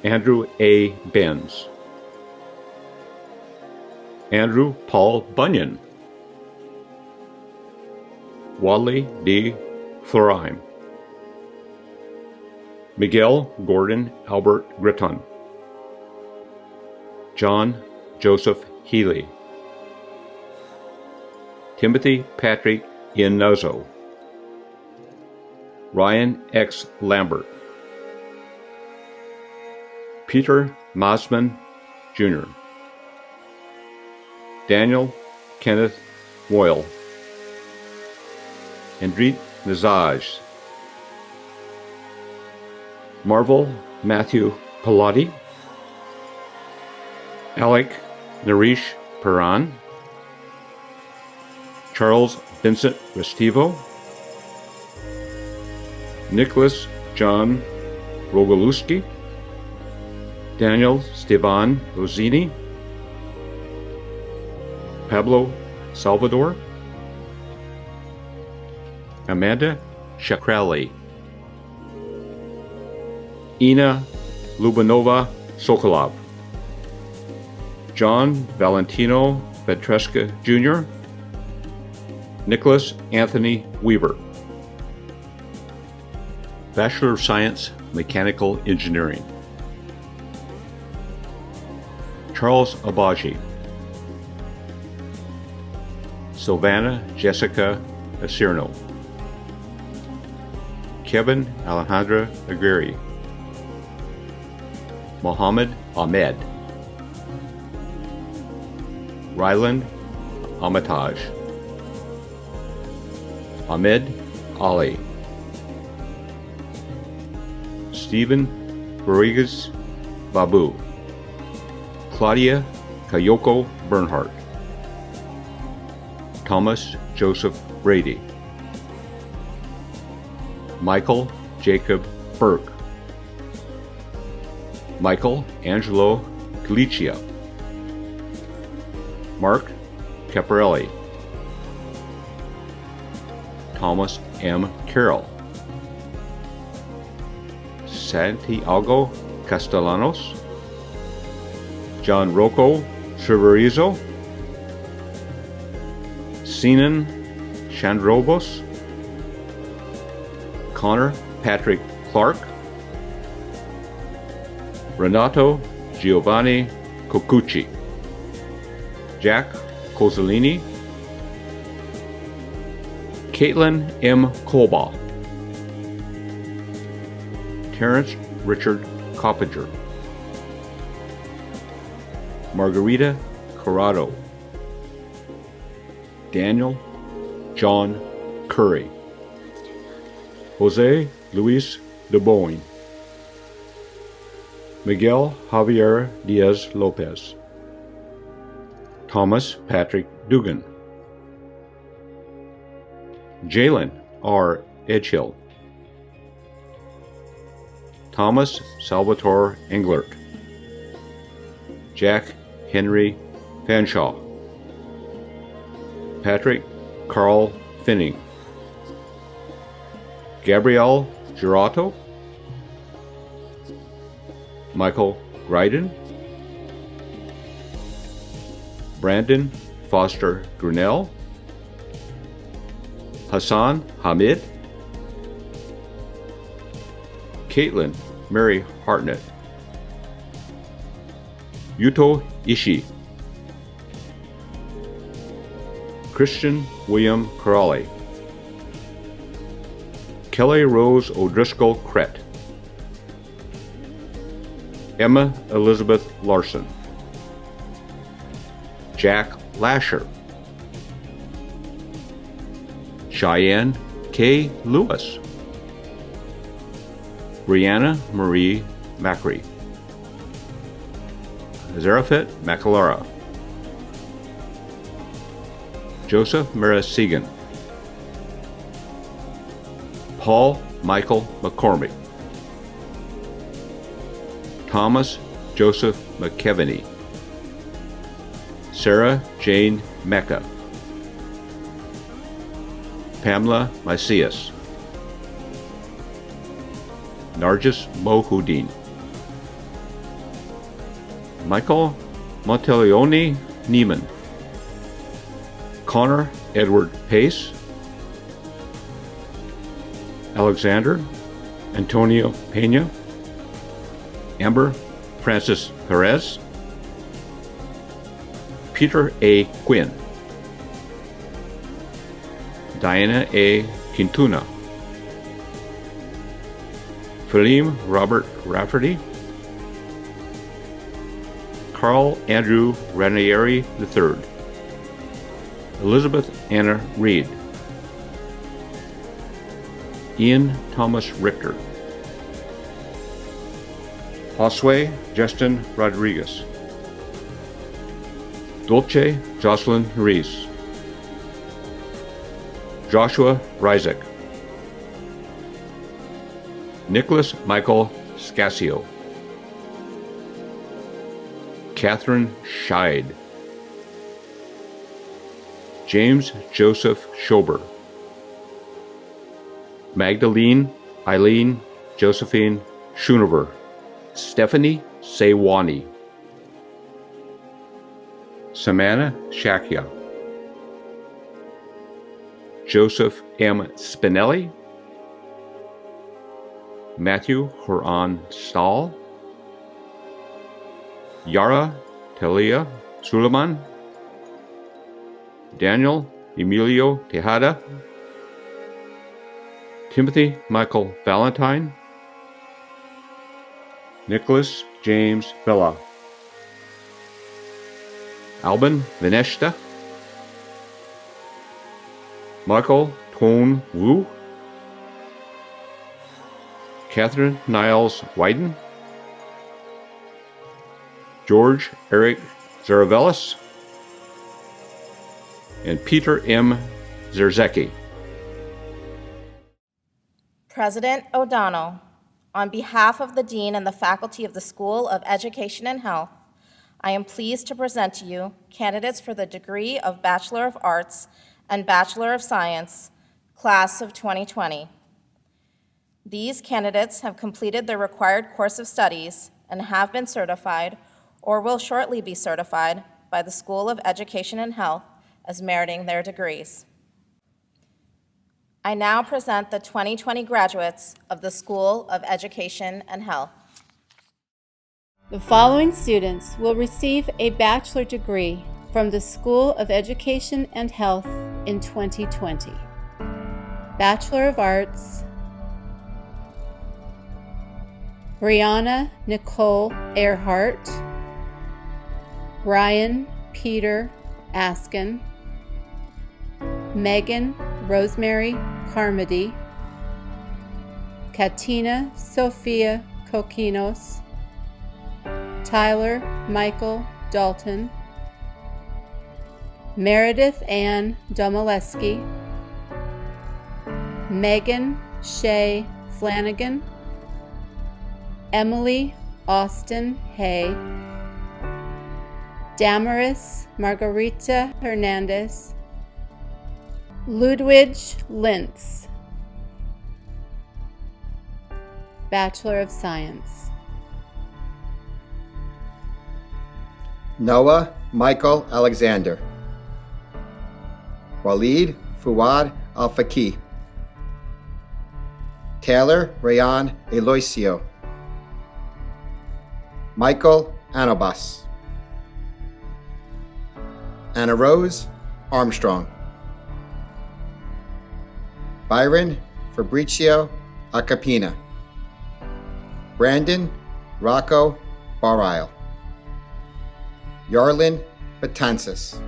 Andrew A. Benz, Andrew Paul Bunyan, Wadley D. Florime, Miguel Gordon Albert Gritton, John Joseph Healy, Timothy Patrick Iannuzzo, Ryan X. Lambert, Peter Masman Jr., Daniel Kenneth Moyle, Andrit Nazaj, Marvel Matthew Pilati, Alec Naresh Paran, Charles Vincent Restivo, Nicholas John Rogalewski, Daniel Stevan Rosini, Pablo Salvador, Amanda Shakrali, Ina Lubanova Sokolov, John Valentino Petreska Jr., Nicholas Anthony Weaver. Bachelor of Science, Mechanical Engineering. Charles Abaji, Sylvana Jessica Acirno, Kevin Alejandra Aguirre, Mohammed Ahmed, Ryland Amataj, Ahmed Ali, Stephen Rodriguez Babu, Claudia Kayoko Bernhardt, Thomas Joseph Brady, Michael Jacob Burke, Michael Angelo Galicia, Mark Caparelli, Thomas M. Carroll, Santiago Castellanos, John Rocco Cerverizo, Sinan Chandrobos, Connor Patrick Clark, Renato Giovanni Cocucci, Jack Cozzolini, Caitlin M. Colbaugh, Terrence Richard Coppinger, Margarita Corrado, Daniel John Curry, Jose Luis de Boing, Miguel Javier Diaz Lopez, Thomas Patrick Dugan, Jalen R. Edgehill, Thomas Salvatore Englert, Jack Henry Fanshaw, Patrick Carl Finning, Gabrielle Girato, Michael Gryden, Brandon Foster Grinnell, Hassan Hamid, Caitlin Mary Hartnett, Yuto Ishii, Christian William Corrali, Kelly Rose O'Driscoll Crett, Emma Elizabeth Larson, Jack Lasher, Cheyenne K. Lewis, Brianna Marie Macri, Zarafet Macalara, Joseph Marasegan, Paul Michael McCormick, Thomas Joseph McKeveny, Sarah Jane Mecca, Pamela Macias, Nargis Mohudin, Michael Monteleone Neiman, Connor Edward Pace, Alexander Antonio Pena, Amber Francis Perez, Peter A. Quinn, Diana A. Quintuna, Philem Robert Rafferty, Carl Andrew Ranieri III, Elizabeth Anna Reed, Ian Thomas Richter, Josue Justin Rodriguez, Dolce Jocelyn Reese, Joshua Rizek, Nicholas Michael Scasio, Catherine Scheid, James Joseph Schober, Magdalene Eileen Josephine Schoonover, Stephanie Sewani, Samantha Shakia, Joseph M. Spinelli, Matthew Horan Stahl, Yara Talia Suleiman, Daniel Emilio Tejada, Timothy Michael Valentine, Nicholas James Villa, Albin Veneshta, Michael Tone Wu, Catherine Niles Wyden, George Eric Zaravelis, and Peter M. Zerzecki. President O'Donnell, on behalf of the Dean and the faculty of the School of Education and Health, I am pleased to present to you candidates for the degree of Bachelor of Arts and Bachelor of Science, Class of 2020. These candidates have completed their required course of studies and have been certified or will shortly be certified by the School of Education and Health as meriting their degrees. I now present the 2020 graduates of the School of Education and Health. The following students will receive a bachelor degree from the School of Education and Health in 2020. Bachelor of Arts, Brianna Nicole Earhart, Ryan Peter Askin, Megan Rosemary Carmody, Katina Sophia Kokinos, Tyler Michael Dalton, Meredith Ann Domoleski, Megan Shea Flanagan, Emily Austin Hay, Damaris Margarita Hernandez, Ludwig Lintz. Bachelor of Science. Noah Michael Alexander, Walid Fuad Al-Faqih, Taylor Rayan Eloisio, Michael Anobas, Anna Rose Armstrong, Byron Fabricio Acapina, Brandon Rocco Barile, Yarlin Batansis,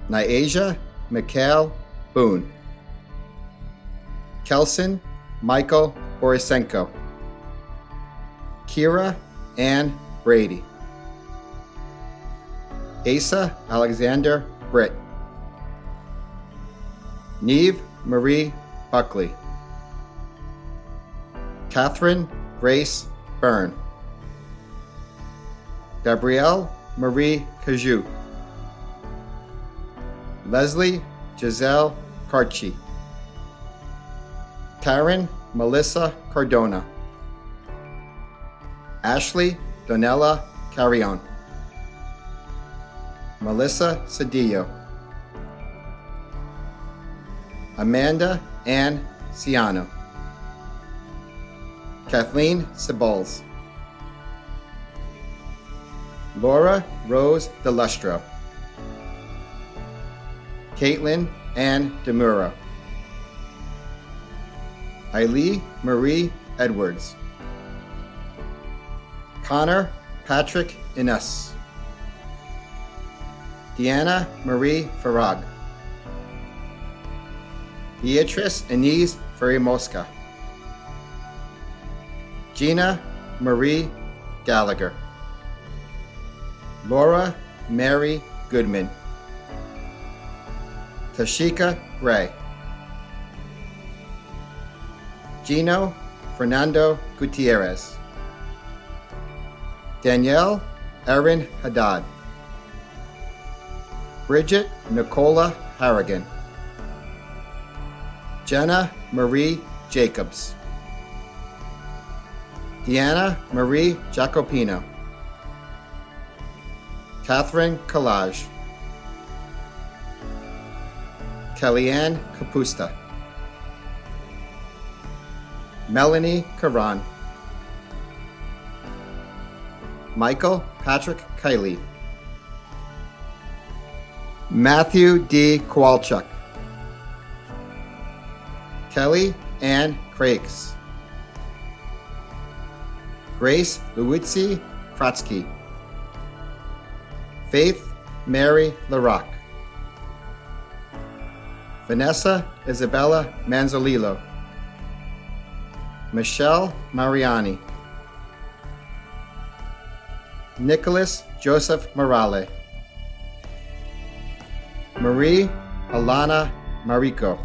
Nyasia Mikhail Boone, Kelson Michael Borisenko, Kira Ann Brady, Asa Alexander Britt, Neve Marie Buckley, Catherine Grace Byrne, Gabrielle Marie Cajou, Leslie Giselle Carchi, Taryn Melissa Cardona, Ashley Donella Carrion, Melissa Cedillo, Amanda Ann Ciano, Kathleen Sibols, Laura Rose DeLustro, Caitlin Ann DeMuro, Eileen Marie Edwards, Connor Patrick Innes, Deanna Marie Farag, Beatrice Inez Ferry-Mosca, Gina Marie Gallagher, Laura Mary Goodman, Tashika Gray, Gino Fernando Gutierrez, Danielle Erin Haddad, Bridget Nicola Harrigan, Jenna Marie Jacobs, Deanna Marie Jacopino, Catherine Collage, Kellyanne Capusta, Melanie Karan, Michael Patrick Kiley, Matthew D. Kowalchuk, Kelly Ann Crakes, Grace Luizzi Kratzky, Faith Mary LaRock, Vanessa Isabella Manzolillo, Michelle Mariani, Nicholas Joseph Morale, Marie Alana Mariko,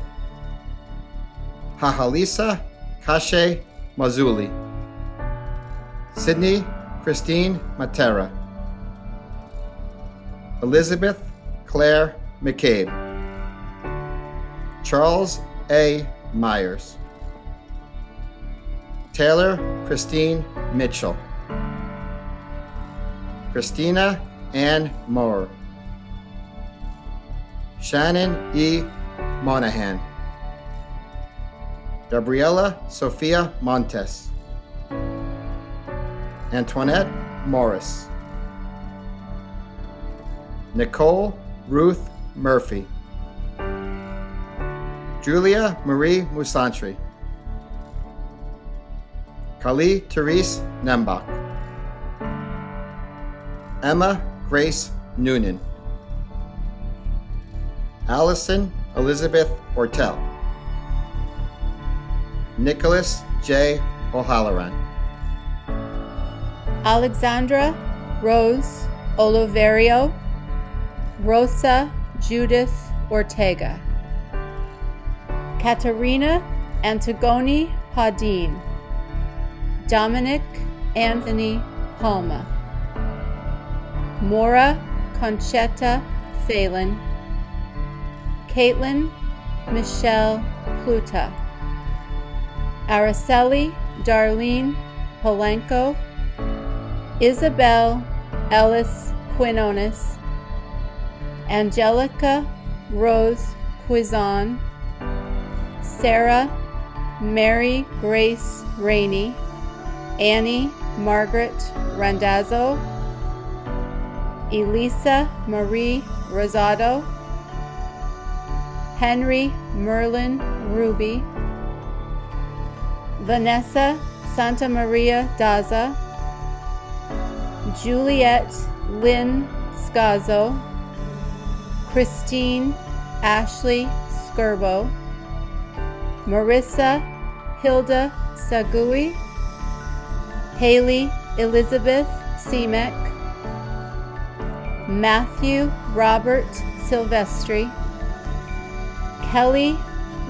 Hahalisa Kashe Mazzulli, Sydney Christine Matera, Elizabeth Claire McCabe, Charles A. Myers, Taylor Christine Mitchell, Christina Ann Moore, Shannon E. Monahan, Gabriela Sophia Montes, Antoinette Morris, Nicole Ruth Murphy, Julia Marie Musantri, Kali Therese Nembach, Emma Grace Noonan, Allison Elizabeth Ortel, Nicholas J. O'Halloran, Alexandra Rose Oliverio, Rosa Judith Ortega, Katerina Antigone Hadin, Dominic Anthony Palma, Mora Conchetta Phelan, Caitlin Michelle Pluta, Araceli Darlene Polanco, Isabel Ellis Quinones, Angelica Rose Quizon, Sarah Mary Grace Rainey, Annie Margaret Randazzo, Elisa Marie Rosado, Henry Merlin Ruby, Vanessa Santa Maria Daza, Juliet Lynn Scazzo, Christine Ashley Skirbo, Marissa Hilda Sagui, Haley Elizabeth Semek, Matthew Robert Silvestri, Kelly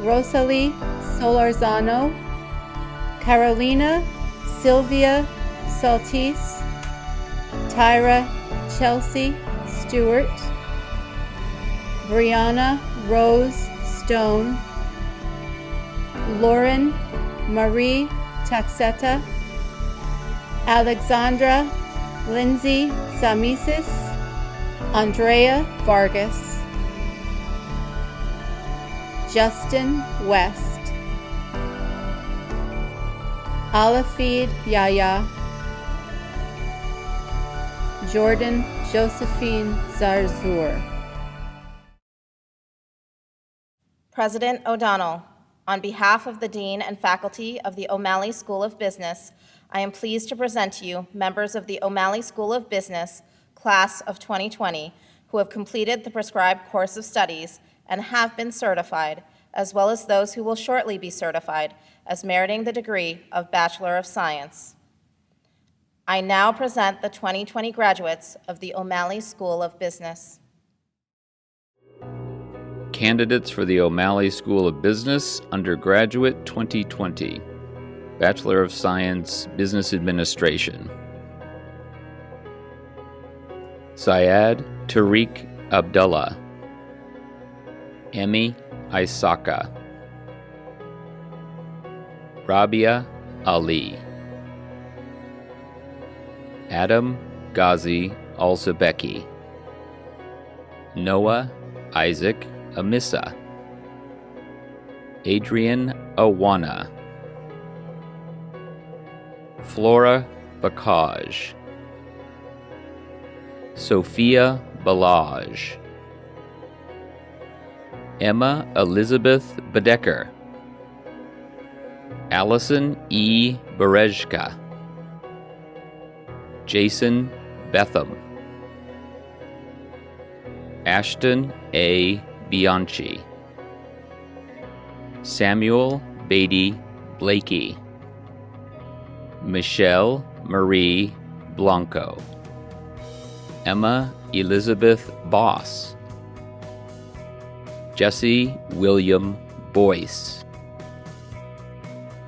Rosalie Solarzano, Carolina Sylvia Saltis, Tyra Chelsea Stewart, Brianna Rose Stone, Lauren Marie Taxeta, Alexandra Lindsay Samisis, Andrea Vargas, Justin West, Alafid Yaya, Jordan Josephine Zarzur. President O'Donnell, on behalf of the Dean and faculty of the O'Malley School of Business, I am pleased to present to you members of the O'Malley School of Business Class of 2020 who have completed the prescribed course of studies and have been certified, as well as those who will shortly be certified as meriting the degree of Bachelor of Science. I now present the 2020 graduates of the O'Malley School of Business. Candidates for the O'Malley School of Business, Undergraduate 2020. Bachelor of Science, Business Administration. Syed Tariq Abdullah. Emi Isaka. Rabia Ali. Adam Ghazi Al-Zabeki. Noah Isaac Amissa. Adrian Awana. Flora Bakaj. Sophia Balaj. Emma Elizabeth Bedecker. Allison E. Berejka. Jason Betham. Ashton A. Bianchi. Samuel Beatty Blakey. Michelle Marie Blanco. Emma Elizabeth Boss. Jesse William Boyce.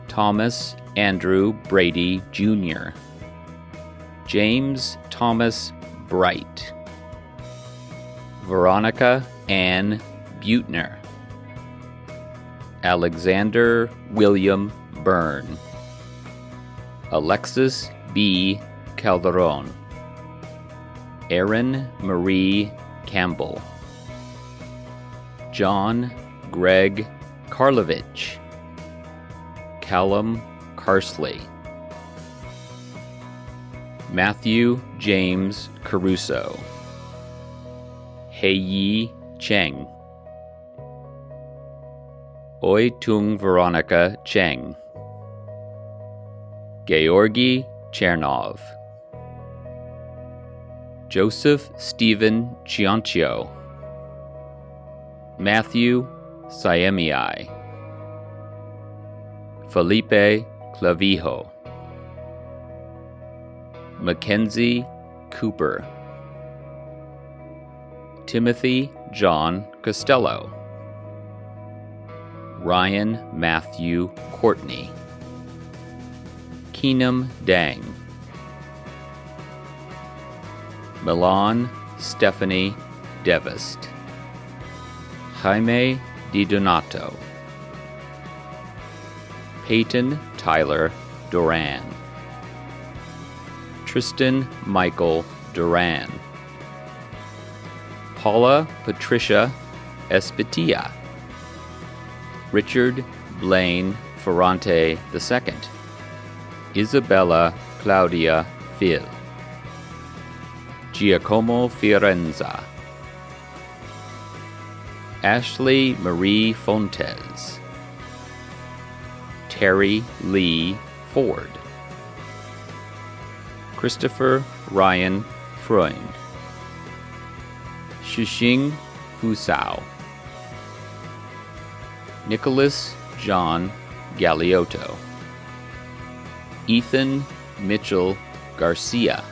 Thomas Andrew Brady Jr. James Thomas Bright. Veronica Ann Butner. Alexander William Byrne. Alexis B. Calderon. Erin Marie Campbell, John Greg Karlovich, Callum Carsley, Matthew James Caruso, Hei Cheng, Oi Tung Veronica Cheng, Georgi Chernov, Joseph Stephen Ciancio, Matthew Siemii, Felipe Clavijo, Mackenzie Cooper, Timothy John Costello, Ryan Matthew Courtney, Keenum Dang, Milan Stephanie Devist, Jaime Di Donato, Peyton Tyler Duran, Tristan Michael Duran, Paula Patricia Espitia, Richard Blaine Ferrante II, Isabella Claudia Phil, Giacomo Fiorenza, Ashley Marie Fontes, Terry Lee Ford, Christopher Ryan Freund, Shishing Fusao, Nicholas John Galeotto, Ethan Mitchell Garcia,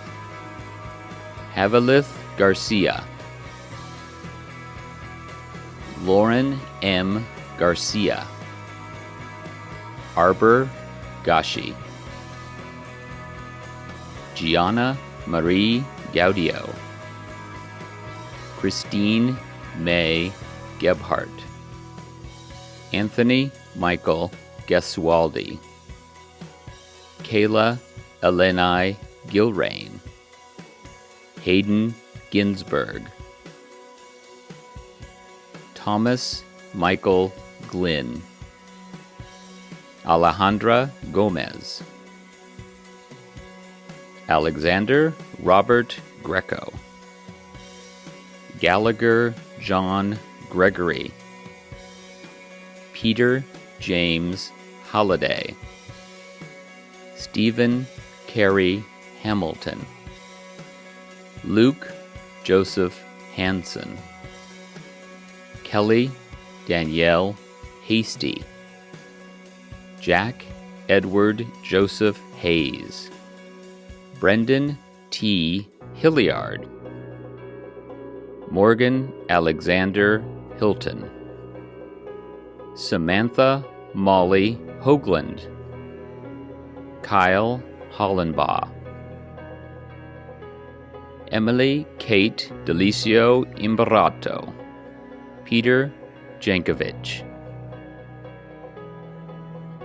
Havilith Garcia, Lauren M. Garcia, Arbor Gashi, Gianna Marie Gaudio, Christine May Gebhardt, Anthony Michael Gesualdi, Kayla Eleni Gilrain, Hayden Ginsberg, Thomas Michael Glynn, Alejandra Gomez, Alexander Robert Greco, Gallagher John Gregory, Peter James Holliday, Stephen Carey Hamilton, Luke Joseph Hansen, Kelly Danielle Hasty, Jack Edward Joseph Hayes, Brendan T. Hilliard, Morgan Alexander Hilton, Samantha Molly Hoagland, Kyle Hollenbaugh, Emily Kate Delicio Imbarato, Peter Jankovic,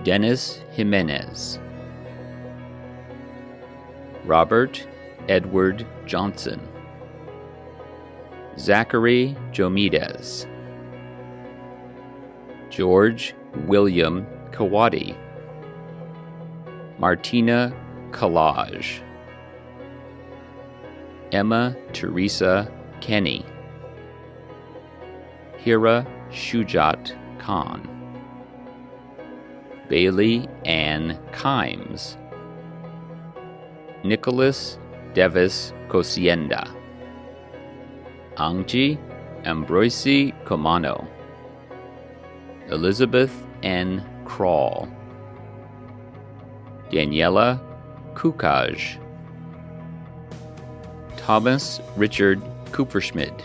Dennis Jimenez, Robert Edward Johnson, Zachary Jomides, George William Kawadi, Martina Collage, Emma Teresa Kenny, Hira Shujat Khan, Bailey Ann Kimes, Nicholas Devis Cosienda, Angji Ambroisi Comano, Elizabeth N. Kroll, Daniela Kukaj, Thomas Richard Kupferschmidt,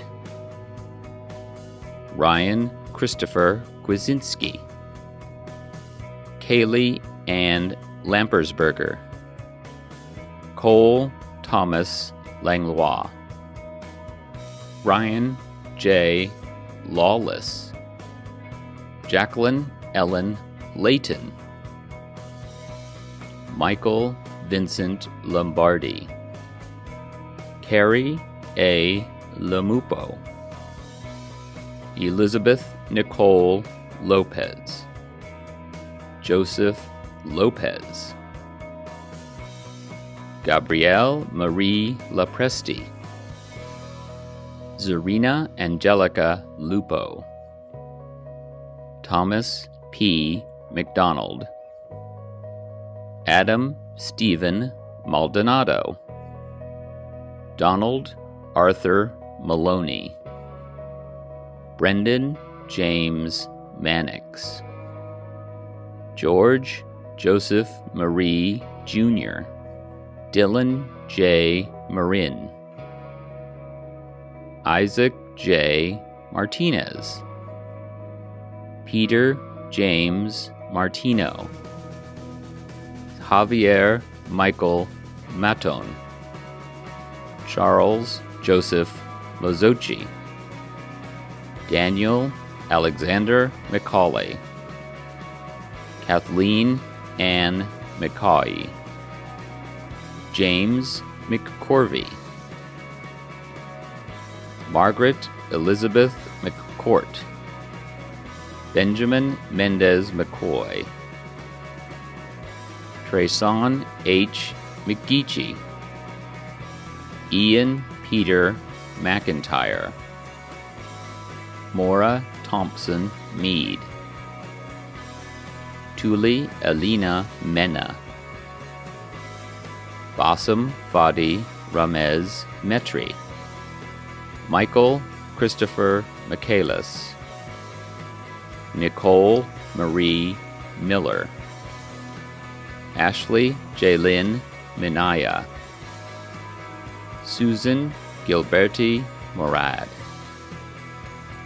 Ryan Christopher Kwasinski, Kaylee Ann Lampersberger, Cole Thomas Langlois, Ryan J. Lawless, Jacqueline Ellen Layton, Michael Vincent Lombardi, Carrie A. Lamupo, Elizabeth Nicole Lopez, Joseph Lopez, Gabrielle Marie Lapresti, Zarina Angelica Lupo, Thomas P. McDonald, Adam Stephen Maldonado, Donald Arthur Maloney, Brendan James Mannix, George Joseph Marie Jr., Dylan J. Marin, Isaac J. Martinez, Peter James Martino, Javier Michael Maton, Charles Joseph Lozocci, Daniel Alexander McCauley, Kathleen Ann McCauley, James McCorvey, Margaret Elizabeth McCourt, Benjamin Mendez McCoy, Treson H. McGeechee, Ian Peter McIntyre, Maura Thompson Mead, Tuli Alina Mena, Bassam Fadi Ramez Metri, Michael Christopher Michaelis, Nicole Marie Miller, Ashley Jaylyn Minaya, Susan Gilberti Morad,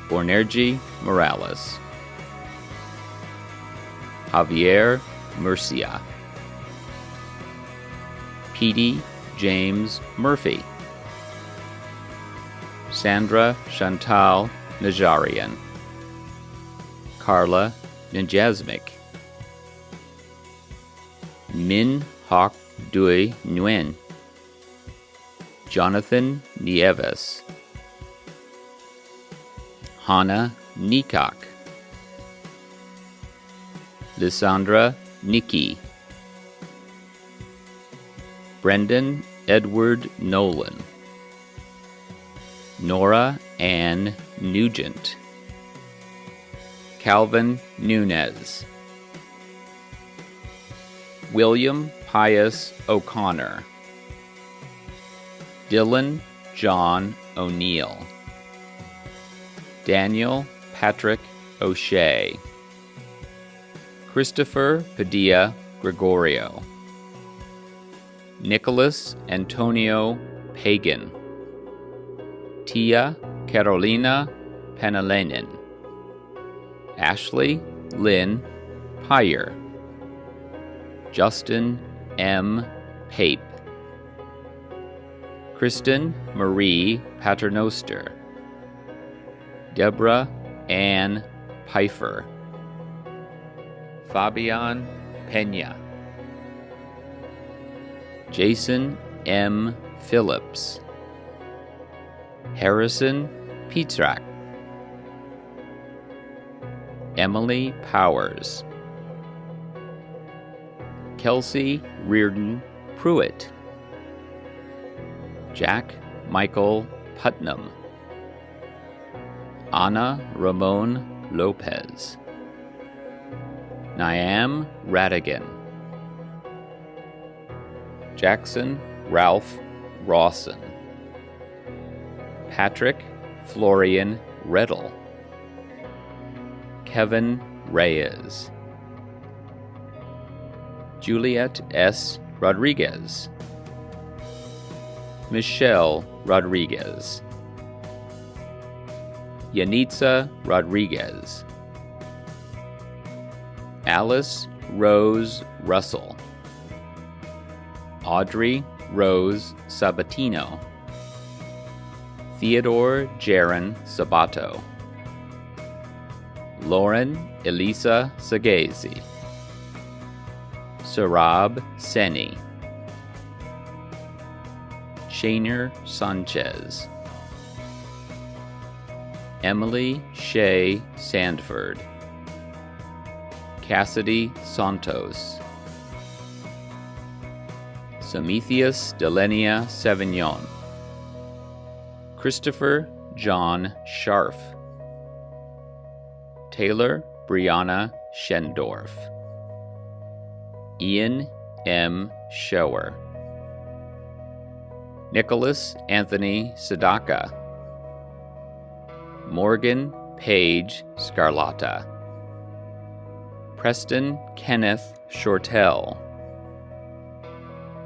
Bornergi Morales, Javier Murcia, Petey James Murphy, Sandra Chantal Najarian, Carla Njazmik, Min Hoc Dui Nguyen, Jonathan Nieves, Hannah Nikak, Lysandra Nikki, Brendan Edward Nolan, Nora Ann Nugent, Calvin Nunez, William Pius O'Connor, Dylan John O'Neill, Daniel Patrick O'Shea, Christopher Padilla Gregorio, Nicholas Antonio Pagan, Tia Carolina Panalenin, Ashley Lynn Pyer, Justin M. Pape, Kristen Marie Paternoster, Deborah Ann Pfeiffer, Fabian Pena, Jason M. Phillips, Harrison Petrak, Emily Powers, Kelsey Reardon Pruitt, Jack Michael Putnam, Ana Ramon Lopez, Niam Radigan, Jackson Ralph Rawson, Patrick Florian Reddle, Kevin Reyes, Juliet S. Rodriguez, Michelle Rodriguez, Yanitza Rodriguez, Alice Rose Russell, Audrey Rose Sabatino, Theodore Jaron Sabato, Lauren Elisa Sagezi, Sarab Seni, Shaner Sanchez, Emily Shea Sandford, Cassidy Santos, Samithius Delenia Savignon, Christopher John Scharf, Taylor Brianna Schendorf, Ian M. Shower, Nicholas Anthony Sadaka, Morgan Page Scarlatta, Preston Kenneth Shortell,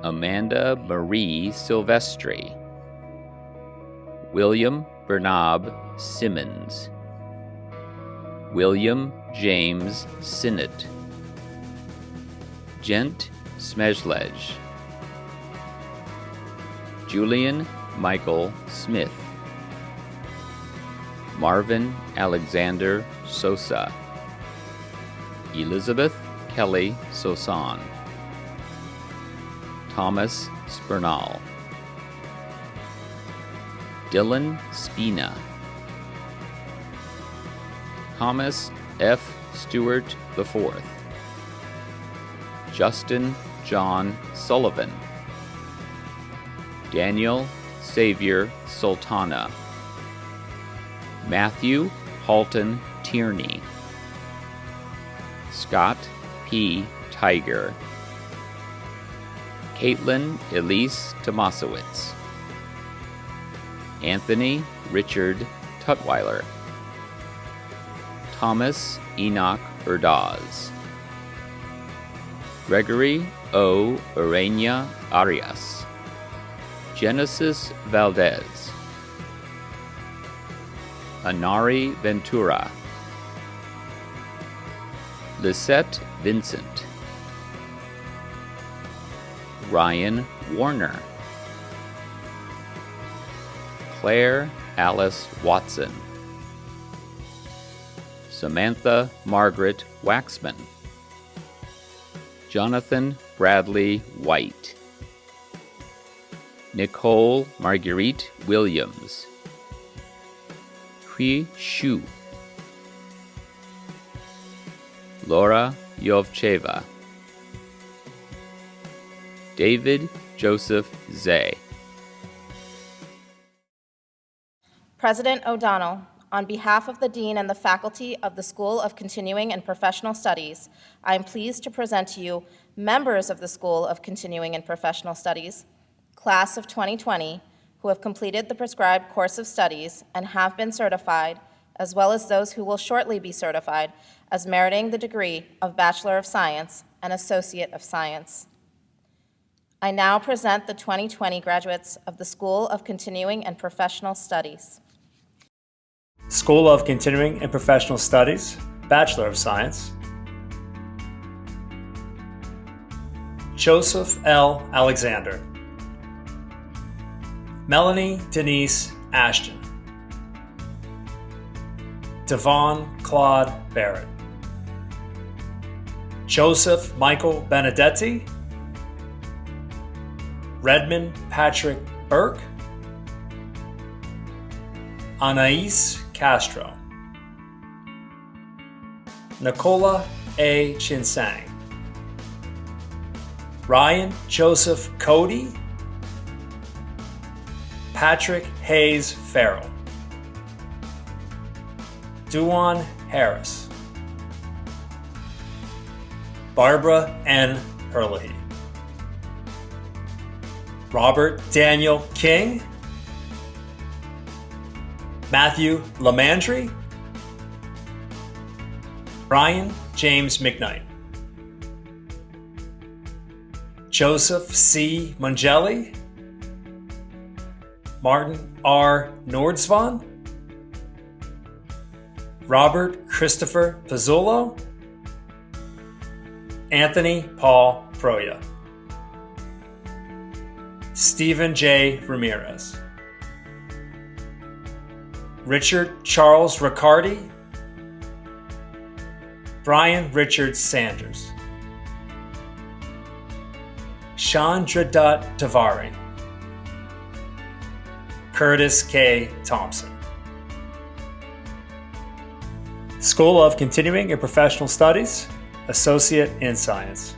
Amanda Marie Silvestri, William Bernab Simmons, William James Sinnott, Gent Smejlej, Julian Michael Smith, Marvin Alexander Sosa, Elizabeth Kelly Sosan, Thomas Spernal, Dylan Spina, Thomas F. Stewart IV, Justin John Sullivan, Daniel Xavier Sultana, Matthew Halton Tierney, Scott P. Tiger, Caitlin Elise Tomasowitz, Anthony Richard Tutwiler, Thomas Enoch Urdaz, Gregory O. Urania Arias, Genesis Valdez, Anari Ventura, Lisette Vincent, Ryan Warner, Claire Alice Watson, Samantha Margaret Waxman, Jonathan Bradley White, Nicole Marguerite Williams, Hui Shu, Laura Yovcheva, David Joseph Zay. President O'Donnell, on behalf of the Dean and the faculty of the School of Continuing and Professional Studies, I am pleased to present to you members of the School of Continuing and Professional Studies, Class of 2020, who have completed the prescribed course of studies and have been certified, as well as those who will shortly be certified as meriting the degree of Bachelor of Science and Associate of Science. I now present the 2020 graduates of the School of Continuing and Professional Studies. School of Continuing and Professional Studies, Bachelor of Science. Joseph L. Alexander. Melanie Denise Ashton. Devon Claude Barrett. Joseph Michael Benedetti. Redmond Patrick Burke. Anais Castro. Nicola A. Chinsang. Ryan Joseph Cody. Patrick Hayes Farrell. Duan Harris. Barbara N. Herlihy. Robert Daniel King. Matthew Lamandry. Brian James McKnight. Joseph C. Mangelli. Martin R. Nordsvan. Robert Christopher Pizzolo. Anthony Paul Proya. Stephen J. Ramirez. Richard Charles Riccardi. Brian Richard Sanders. Chandra Dutt Tavari. Curtis K. Thompson. School of Continuing and Professional Studies, Associate in Science.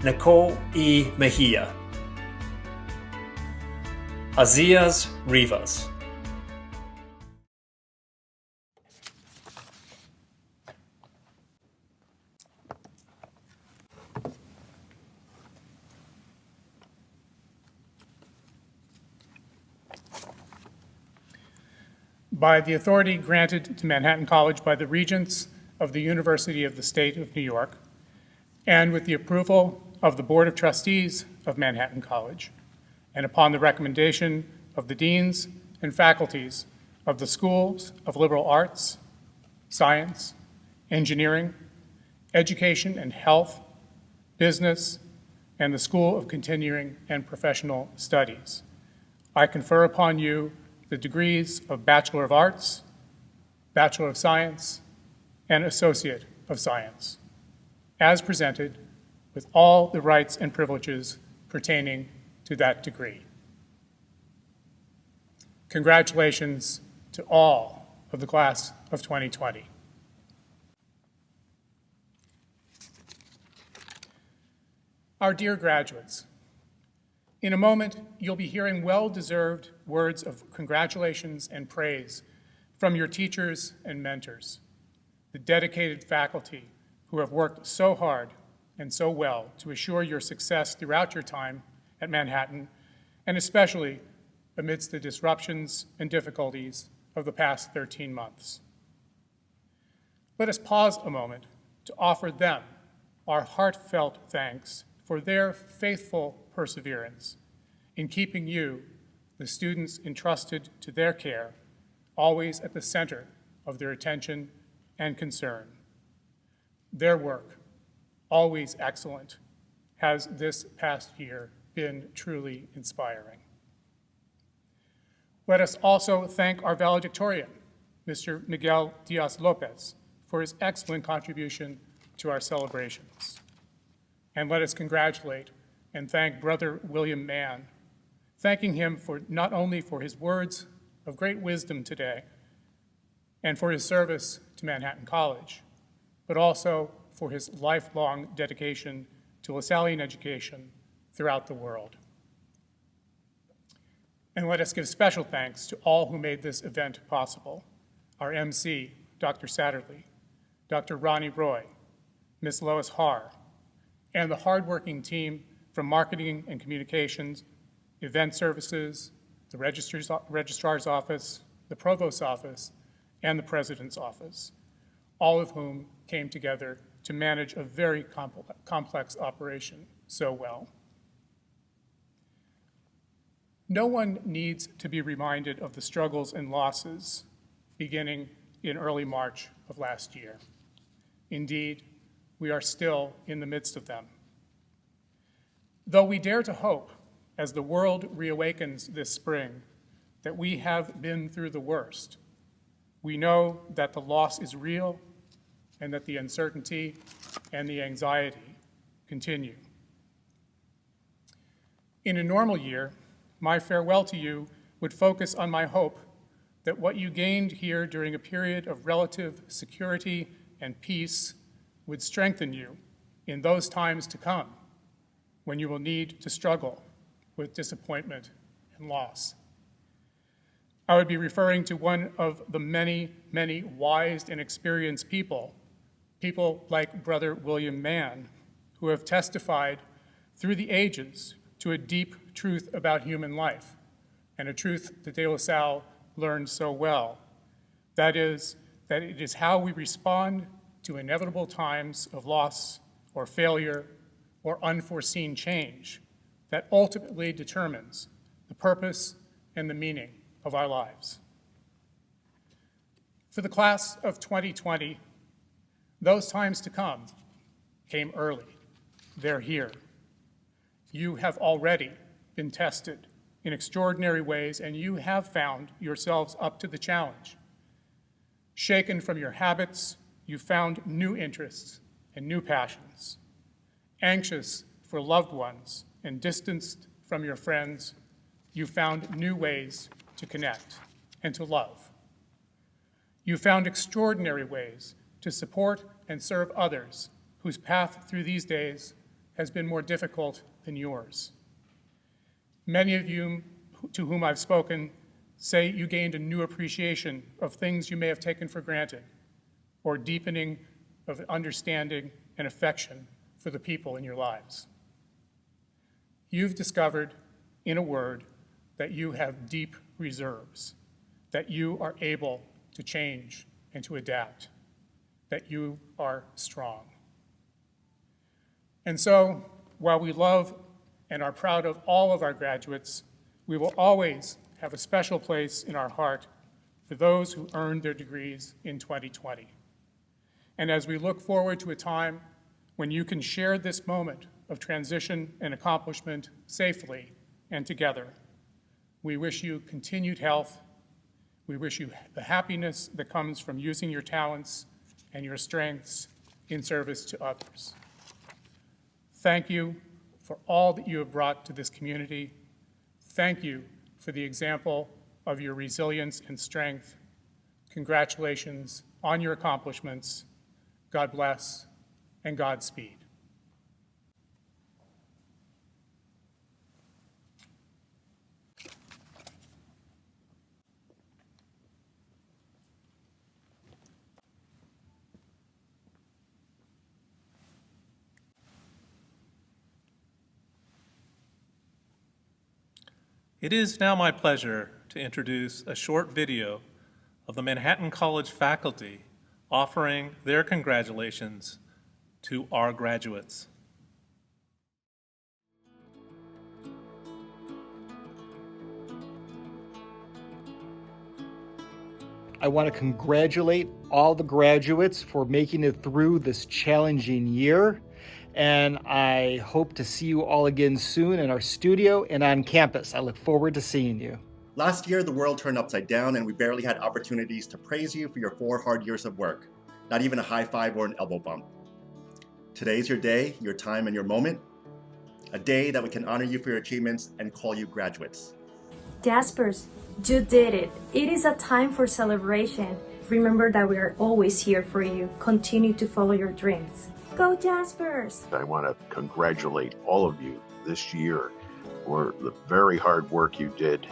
Nicole E. Mejia. Azias Rivas. By the authority granted to Manhattan College by the Regents of the University of the State of New York, and with the approval of the Board of Trustees of Manhattan College, and upon the recommendation of the deans and faculties of the Schools of Liberal Arts, Science, Engineering, Education and Health, Business, and the School of Continuing and Professional Studies, I confer upon you the degrees of Bachelor of Arts, Bachelor of Science, and Associate of Science, as presented with all the rights and privileges pertaining to that degree. Congratulations to all of the class of 2020. Our dear graduates, in a moment, you'll be hearing well-deserved words of congratulations and praise from your teachers and mentors, the dedicated faculty who have worked so hard and so well to assure your success throughout your time at Manhattan, and especially amidst the disruptions and difficulties of the past 13 months. Let us pause a moment to offer them our heartfelt thanks for their faithful perseverance in keeping you, the students entrusted to their care, always at the center of their attention and concern. Their work, always excellent, has this past year been truly inspiring. Let us also thank our valedictorian, Mr. Miguel Diaz-Lopez, for his excellent contribution to our celebrations. And let us congratulate and thank Brother William Mann, thanking him for not only for his words of great wisdom today and for his service to Manhattan College, but also for his lifelong dedication to Lasallian education throughout the world. And let us give special thanks to all who made this event possible: our MC, Dr. Satterley, Dr. Ronnie Roy, Ms. Lois Haar, and the hardworking team from Marketing and Communications, Event Services, the Registrar's Office, the Provost's Office, and the President's Office, all of whom came together to manage a very complex operation so well. No one needs to be reminded of the struggles and losses beginning in early March of last year. Indeed, we are still in the midst of them. Though we dare to hope, as the world reawakens this spring, that we have been through the worst, we know that the loss is real and that the uncertainty and the anxiety continue. In a normal year, my farewell to you would focus on my hope that what you gained here during a period of relative security and peace would strengthen you in those times to come when you will need to struggle with disappointment and loss. I would be referring to one of the many, many wise and experienced people like Brother William Mann, who have testified through the ages to a deep truth about human life, and a truth that De La Salle learned so well. That is, that it is how we respond to inevitable times of loss or failure or unforeseen change that ultimately determines the purpose and the meaning of our lives. For the class of 2020, those times to come came early. They're here. You have already been tested in extraordinary ways, and you have found yourselves up to the challenge. Shaken from your habits, you found new interests and new passions. Anxious for loved ones and distanced from your friends, you found new ways to connect and to love. You found extraordinary ways to support and serve others whose path through these days has been more difficult than yours. Many of you to whom I've spoken say you gained a new appreciation of things you may have taken for granted, or deepening of understanding and affection for the people in your lives. You've discovered, in a word, that you have deep reserves, that you are able to change and to adapt, that you are strong. And so, while we love and are proud of all of our graduates, we will always have a special place in our heart for those who earned their degrees in 2020. And as we look forward to a time when you can share this moment of transition and accomplishment safely and together, we wish you continued health. We wish you the happiness that comes from using your talents and your strengths in service to others. Thank you for all that you have brought to this community. Thank you for the example of your resilience and strength. Congratulations on your accomplishments. God bless and Godspeed. It is now my pleasure to introduce a short video of the Manhattan College faculty offering their congratulations to our graduates. I want to congratulate all the graduates for making it through this challenging year. And I hope to see you all again soon in our studio and on campus. I look forward to seeing you. Last year, the world turned upside down and we barely had opportunities to praise you for your 4 hard years of work. Not even a high five or an elbow bump. Today's your day, your time, and your moment. A day that we can honor you for your achievements and call you graduates. Jaspers, you did it. It is a time for celebration. Remember that we are always here for you. Continue to follow your dreams. Go Jaspers! I want to congratulate all of you this year for the very hard work you did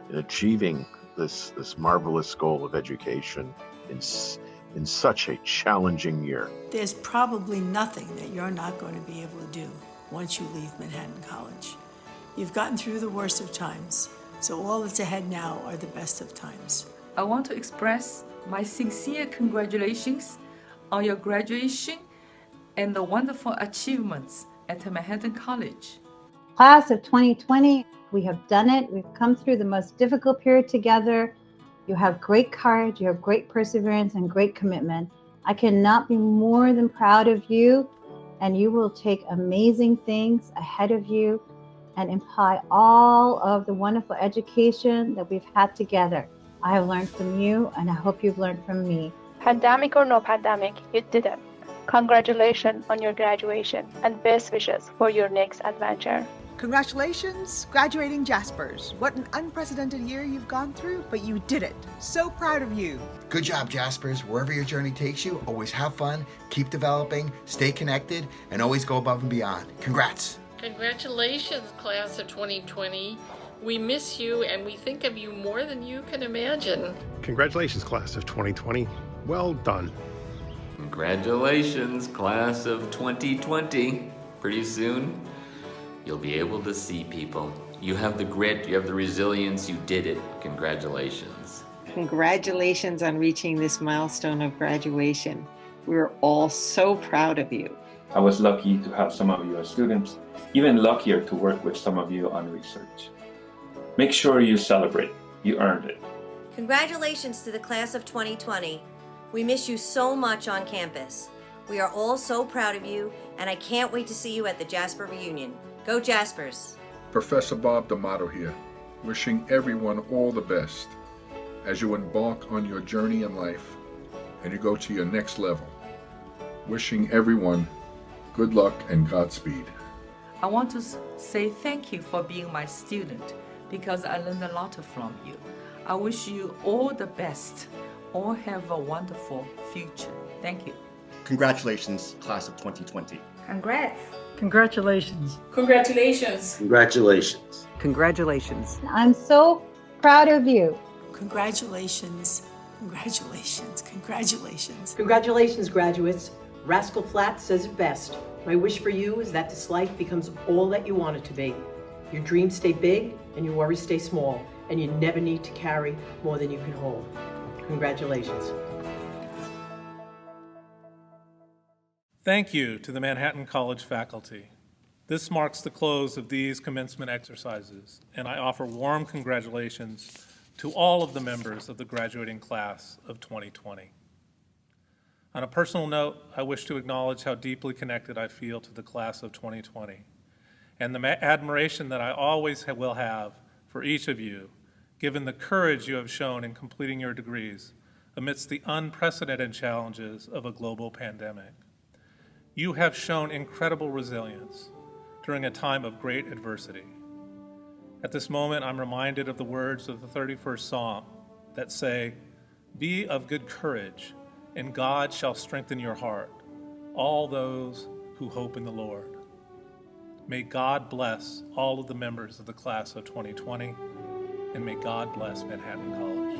in achieving this marvelous goal of education in such a challenging year. There's probably nothing that you're not going to be able to do once you leave Manhattan College. You've gotten through the worst of times, so all that's ahead now are the best of times. I want to express my sincere congratulations on your graduation and the wonderful achievements at Manhattan College. Class of 2020, we have done it. We've come through the most difficult period together. You have great courage, you have great perseverance and great commitment. I cannot be more than proud of you, and you will take amazing things ahead of you and imply all of the wonderful education that we've had together. I have learned from you, and I hope you've learned from me. Pandemic or no pandemic, you did it. Congratulations on your graduation and best wishes for your next adventure. Congratulations, graduating Jaspers. What an unprecedented year you've gone through, but you did it. So proud of you. Good job, Jaspers. Wherever your journey takes you, always have fun, keep developing, stay connected, and always go above and beyond. Congrats. Congratulations, class of 2020. We miss you and we think of you more than you can imagine. Congratulations, class of 2020. Well done. Congratulations, class of 2020. Pretty soon, you'll be able to see people. You have the grit, you have the resilience, you did it. Congratulations. Congratulations on reaching this milestone of graduation. We're all so proud of you. I was lucky to have some of you as students, even luckier to work with some of you on research. Make sure you celebrate. You earned it. Congratulations to the class of 2020. We miss you so much on campus. We are all so proud of you, and I can't wait to see you at the Jasper reunion. Go Jaspers! Professor Bob D'Amato here, wishing everyone all the best as you embark on your journey in life and you go to your next level. Wishing everyone good luck and Godspeed. I want to say thank you for being my student because I learned a lot from you. I wish you all the best all have a wonderful future. Thank you. Congratulations, class of 2020. Congrats. Congratulations. Congratulations. Congratulations. Congratulations. I'm so proud of you. Congratulations, congratulations, congratulations. Congratulations, graduates. Rascal Flatts says it best. My wish for you is that this life becomes all that you want it to be. Your dreams stay big and your worries stay small, and you never need to carry more than you can hold. Congratulations. Thank you to the Manhattan College faculty. This marks the close of these commencement exercises, and I offer warm congratulations to all of the members of the graduating class of 2020. On a personal note, I wish to acknowledge how deeply connected I feel to the class of 2020 and the admiration that I always will have for each of you, given the courage you have shown in completing your degrees amidst the unprecedented challenges of a global pandemic. You have shown incredible resilience during a time of great adversity. At this moment, I'm reminded of the words of the 31st Psalm that say, "Be of good courage, and God shall strengthen your heart, all those who hope in the Lord." May God bless all of the members of the class of 2020, and may God bless Manhattan College.